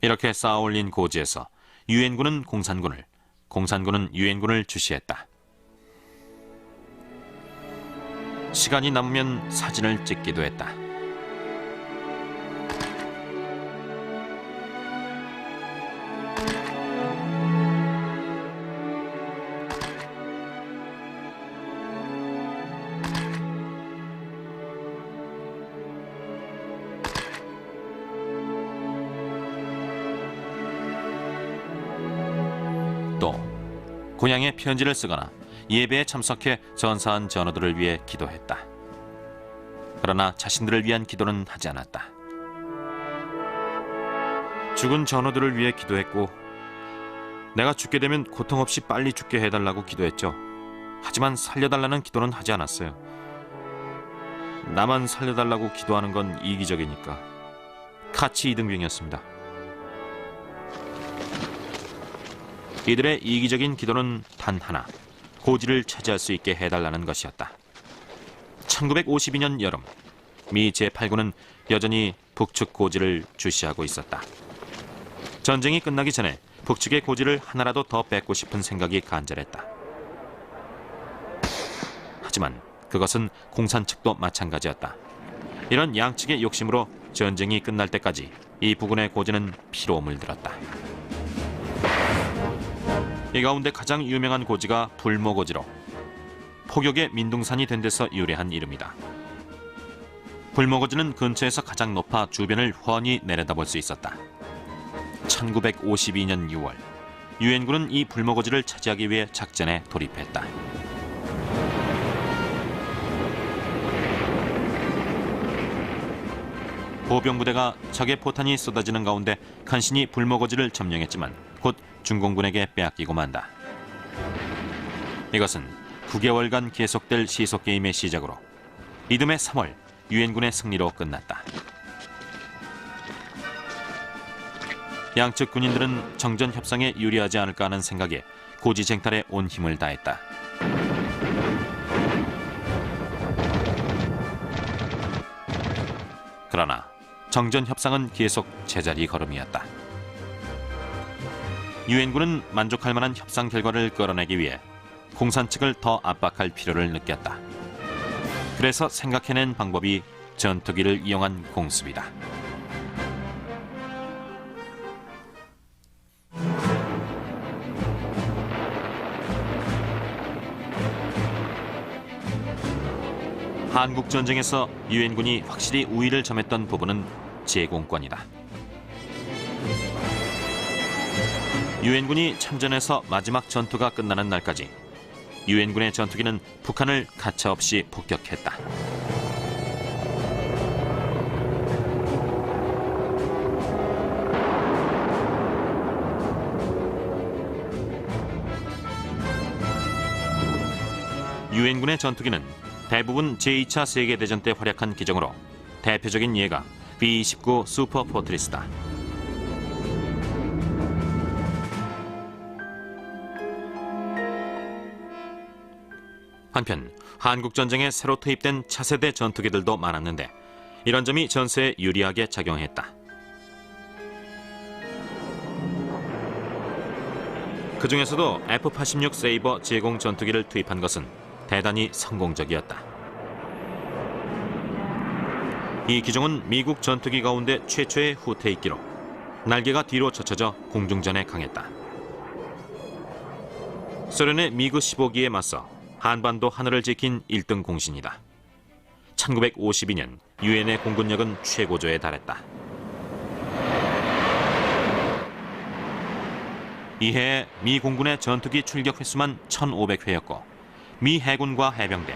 이렇게 쌓아 올린 고지에서 유엔군은 공산군을, 공산군은 유엔군을 주시했다. 시간이 남으면 사진을 찍기도 했다. 또 고향에 편지를 쓰거나 예배에 참석해 전사한 전우들을 위해 기도했다. 그러나 자신들을 위한 기도는 하지 않았다. 죽은 전우들을 위해 기도했고 내가 죽게 되면 고통 없이 빨리 죽게 해달라고 기도했죠. 하지만 살려달라는 기도는 하지 않았어요. 나만 살려달라고 기도하는 건 이기적이니까. 카치 이등병이었습니다. 이들의 이기적인 기도는 단 하나, 고지를 차지할 수 있게 해달라는 것이었다. 1952년 여름, 미 제8군은 여전히 북측 고지를 주시하고 있었다. 전쟁이 끝나기 전에 북측의 고지를 하나라도 더 뺏고 싶은 생각이 간절했다. 하지만 그것은 공산 측도 마찬가지였다. 이런 양측의 욕심으로 전쟁이 끝날 때까지 이 부근의 고지는 피로 물들었다. 이 가운데 가장 유명한 고지가 불모고지로 포격의 민둥산이 된 데서 유래한 이름이다. 불모거지는 근처에서 가장 높아 주변을 훤히 내려다볼 수 있었다. 1952년 6월, 유엔군은 이 불모거지를 차지하기 위해 작전에 돌입했다. 보병부대가 적의 포탄이 쏟아지는 가운데 간신히 불모거지를 점령했지만 곧 중공군에게 빼앗기고 만다. 이것은 9개월간 계속될 시속게임의 시작으로 이듬해 3월 유엔군의 승리로 끝났다. 양측 군인들은 정전 협상에 유리하지 않을까 하는 생각에 고지쟁탈에 온 힘을 다했다. 그러나 정전 협상은 계속 제자리 걸음이었다. 유엔군은 만족할 만한 협상 결과를 끌어내기 위해 공산 측을 더 압박할 필요를 느꼈다. 그래서 생각해낸 방법이 전투기를 이용한 공습이다. 한국전쟁에서 유엔군이 확실히 우위를 점했던 부분은 제공권이다. 유엔군이 참전해서 마지막 전투가 끝나는 날까지 유엔군의 전투기는 북한을 가차없이 폭격했다. 유엔군의 전투기는 대부분 제2차 세계대전 때 활약한 기종으로 대표적인 예가 B-29 슈퍼 포트리스다. 한편 한국전쟁에 새로 투입된 차세대 전투기들도 많았는데 이런 점이 전세에 유리하게 작용했다. 그 중에서도 F-86 세이버 제공 전투기를 투입한 것은 대단히 성공적이었다. 이 기종은 미국 전투기 가운데 최초의 후퇴익기로 날개가 뒤로 젖혀져 공중전에 강했다. 소련의 미그 15기에 맞서 한반도 하늘을 지킨 1등 공신이다. 1952년 유엔의 공군력은 최고조에 달했다. 이해 미 공군의 전투기 출격 횟수만 1,500회였고 미 해군과 해병대,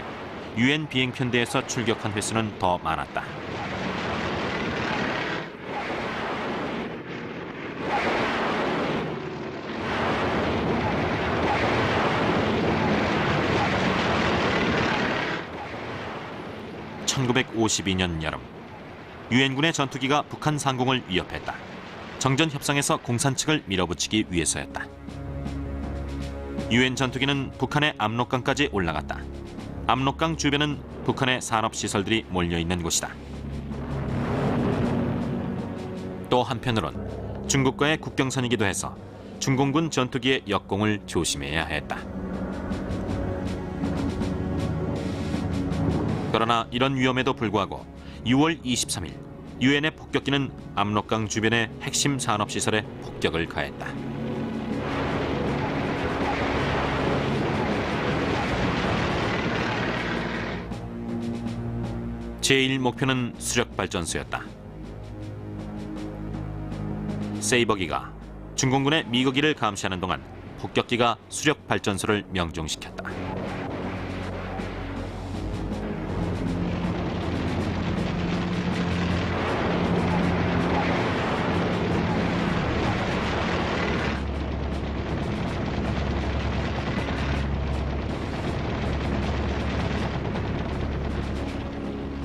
유엔 비행편대에서 출격한 횟수는 더 많았다. (1952년) 여름 유엔군의 전투기가 북한 상공을 위협했다. 정전 협상에서 공산 측을 밀어붙이기 위해서였다. 유엔 전투기는 북한의 압록강까지 올라갔다. 압록강 주변은 북한의 산업시설들이 몰려있는 곳이다. 또 한편으론 중국과의 국경선이기도 해서 중공군 전투기의 역공을 조심해야 했다. 그러나 이런 위험에도 불구하고 6월 23일 유엔의 폭격기는 압록강 주변의 핵심 산업시설에 폭격을 가했다. 제1 목표는 수력발전소였다. 세이버기가 중공군의 미거기를 감시하는 동안 폭격기가 수력발전소를 명중시켰다.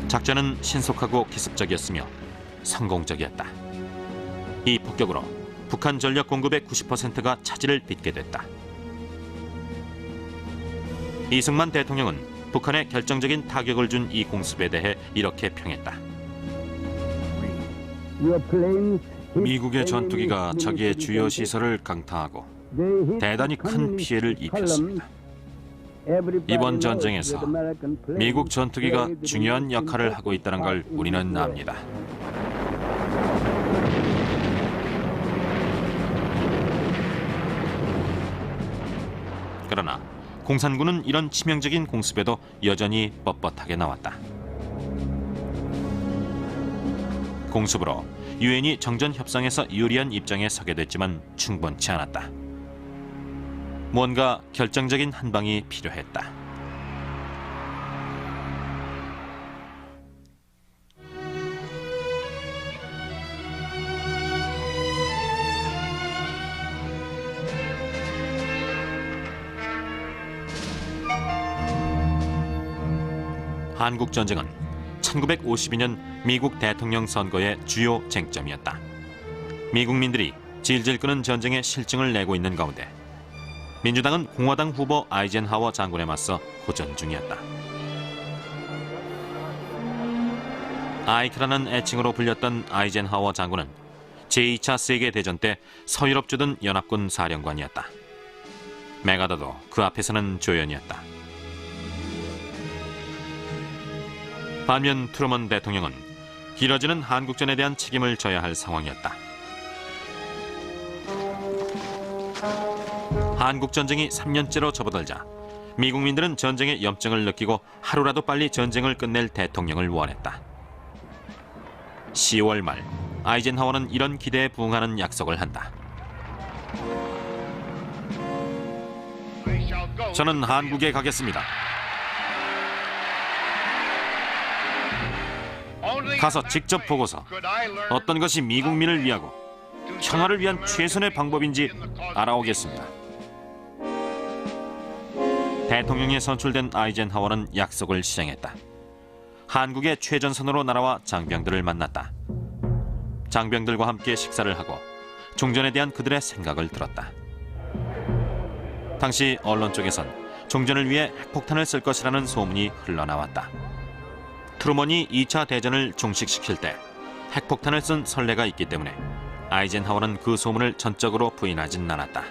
작전은 신속하고 기습적이었으며 성공적이었다. 이 폭격으로 북한 전력 공급의 90%가 차질을 빚게 됐다. 이승만 대통령은 북한에 결정적인 타격을 준 이 공습에 대해 이렇게 평했다. 미국의 전투기가 자기의 주요 시설을 강타하고 대단히 큰 피해를 입혔습니다. 이번 전쟁에서 미국 전투기가 중요한 역할을 하고 있다는 걸 우리는 압니다. 그러나 공산군은 이런 치명적인 공습에도 여전히 뻣뻣하게 나왔다. 공습으로 유엔이 정전 협상에서 유리한 입장에 서게 됐지만 충분치 않았다. 뭔가 결정적인 한 방이 필요했다. 한국전쟁은 1952년 미국 대통령 선거의 주요 쟁점이었다. 미국민들이 질질 끄는 전쟁의 실증을 내고 있는 가운데 민주당은 공화당 후보 아이젠하워 장군에 맞서 호전 중이었다. 아이크라는 애칭으로 불렸던 아이젠하워 장군은 제2차 세계대전 때 서유럽 주둔 연합군 사령관이었다. 메가더도 그 앞에서는 조연이었다. 반면 트루먼 대통령은 길어지는 한국전에 대한 책임을 져야 할 상황이었다. 한국전쟁이 3년째로 접어들자 미국민들은 전쟁의 염증을 느끼고 하루라도 빨리 전쟁을 끝낼 대통령을 원했다. 10월 말 아이젠하워는 이런 기대에 부응하는 약속을 한다. 저는 한국에 가겠습니다. 가서 직접 보고서 어떤 것이 미국민을 위하고 평화를 위한 최선의 방법인지 알아오겠습니다. 대통령에 선출된 아이젠하워는 약속을 시행했다. 한국의 최전선으로 날아와 장병들을 만났다. 장병들과 함께 식사를 하고 종전에 대한 그들의 생각을 들었다. 당시 언론 쪽에선 종전을 위해 핵폭탄을 쓸 것이라는 소문이 흘러나왔다. 트루먼이 2차 대전을 종식시킬 때 핵폭탄을 쓴 선례가 있기 때문에 아이젠하워는 그 소문을 전적으로 부인하진 않았다.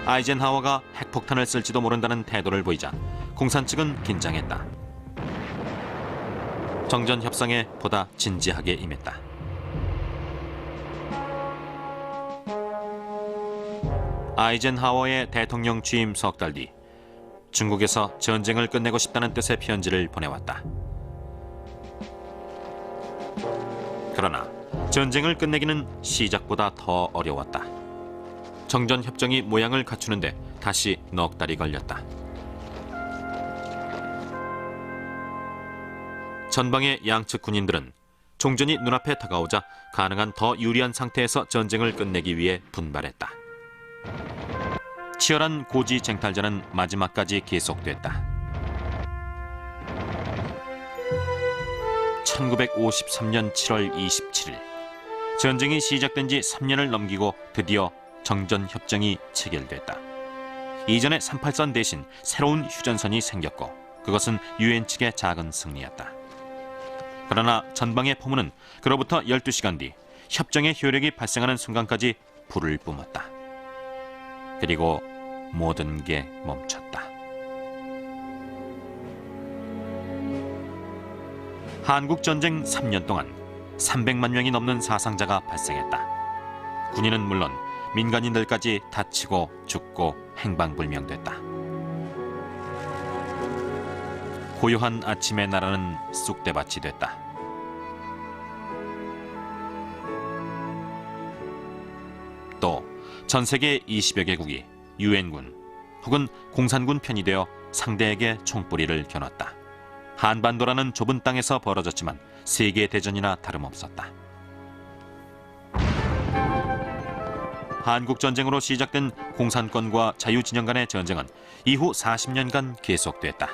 아이젠하워가 핵폭탄을 쓸지도 모른다는 태도를 보이자 공산 측은 긴장했다. 정전 협상에 보다 진지하게 임했다. 아이젠하워의 대통령 취임 석 달 뒤 중국에서 전쟁을 끝내고 싶다는 뜻의 편지를 보내왔다. 그러나 전쟁을 끝내기는 시작보다 더 어려웠다. 정전 협정이 모양을 갖추는데 다시 넉 달이 걸렸다. 전방의 양측 군인들은 종전이 눈앞에 다가오자 가능한 더 유리한 상태에서 전쟁을 끝내기 위해 분발했다. 치열한 고지 쟁탈전은 마지막까지 계속됐다. 1953년 7월 27일 전쟁이 시작된 지 3년을 넘기고 드디어 정전협정이 체결됐다. 이전의 38선 대신 새로운 휴전선이 생겼고 그것은 유엔 측의 작은 승리였다. 그러나 전방의 포문은 그로부터 12시간 뒤 협정의 효력이 발생하는 순간까지 불을 뿜었다. 그리고 모든 게 멈췄다. 한국전쟁 3년 동안 300만 명이 넘는 사상자가 발생했다. 군인은 물론 민간인들까지 다치고 죽고 행방불명됐다. 고요한 아침의 나라는 쑥대밭이 됐다. 또 전 세계 20여 개국이 유엔군 혹은 공산군 편이 되어 상대에게 총뿌리를 겨눴다. 한반도라는 좁은 땅에서 벌어졌지만 세계대전이나 다름없었다. 한국전쟁으로 시작된 공산권과 자유진영 간의 전쟁은 이후 40년간 계속됐다.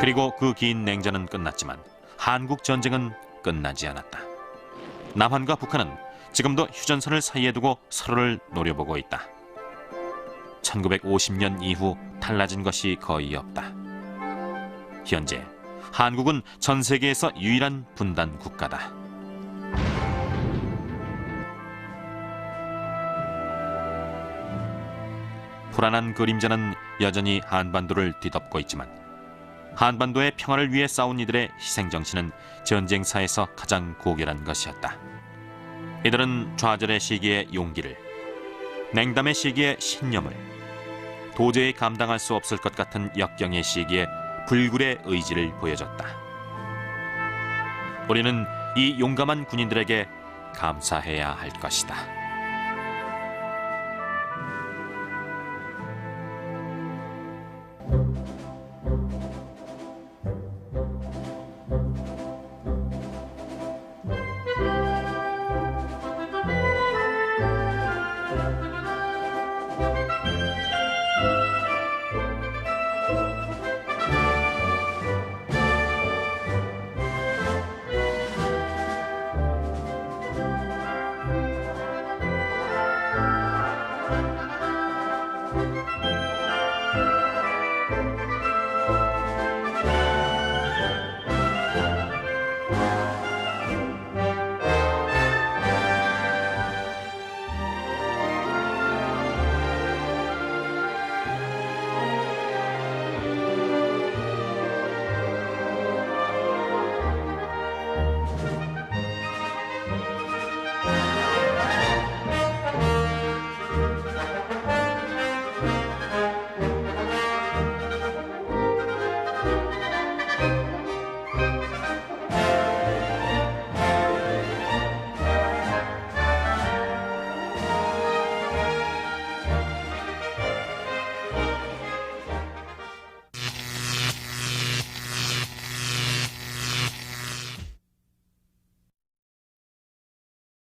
그리고 그 긴 냉전은 끝났지만 한국전쟁은 끝나지 않았다. 남한과 북한은 지금도 휴전선을 사이에 두고 서로를 노려보고 있다. 1950년 이후 달라진 것이 거의 없다. 현재 한국은 전 세계에서 유일한 분단 국가다. 불안한 그림자는 여전히 한반도를 뒤덮고 있지만 한반도의 평화를 위해 싸운 이들의 희생정신은 전쟁사에서 가장 고결한 것이었다. 이들은 좌절의 시기에 용기를, 냉담의 시기에 신념을, 도저히 감당할 수 없을 것 같은 역경의 시기에 불굴의 의지를 보여줬다. 우리는 이 용감한 군인들에게 감사해야 할 것이다.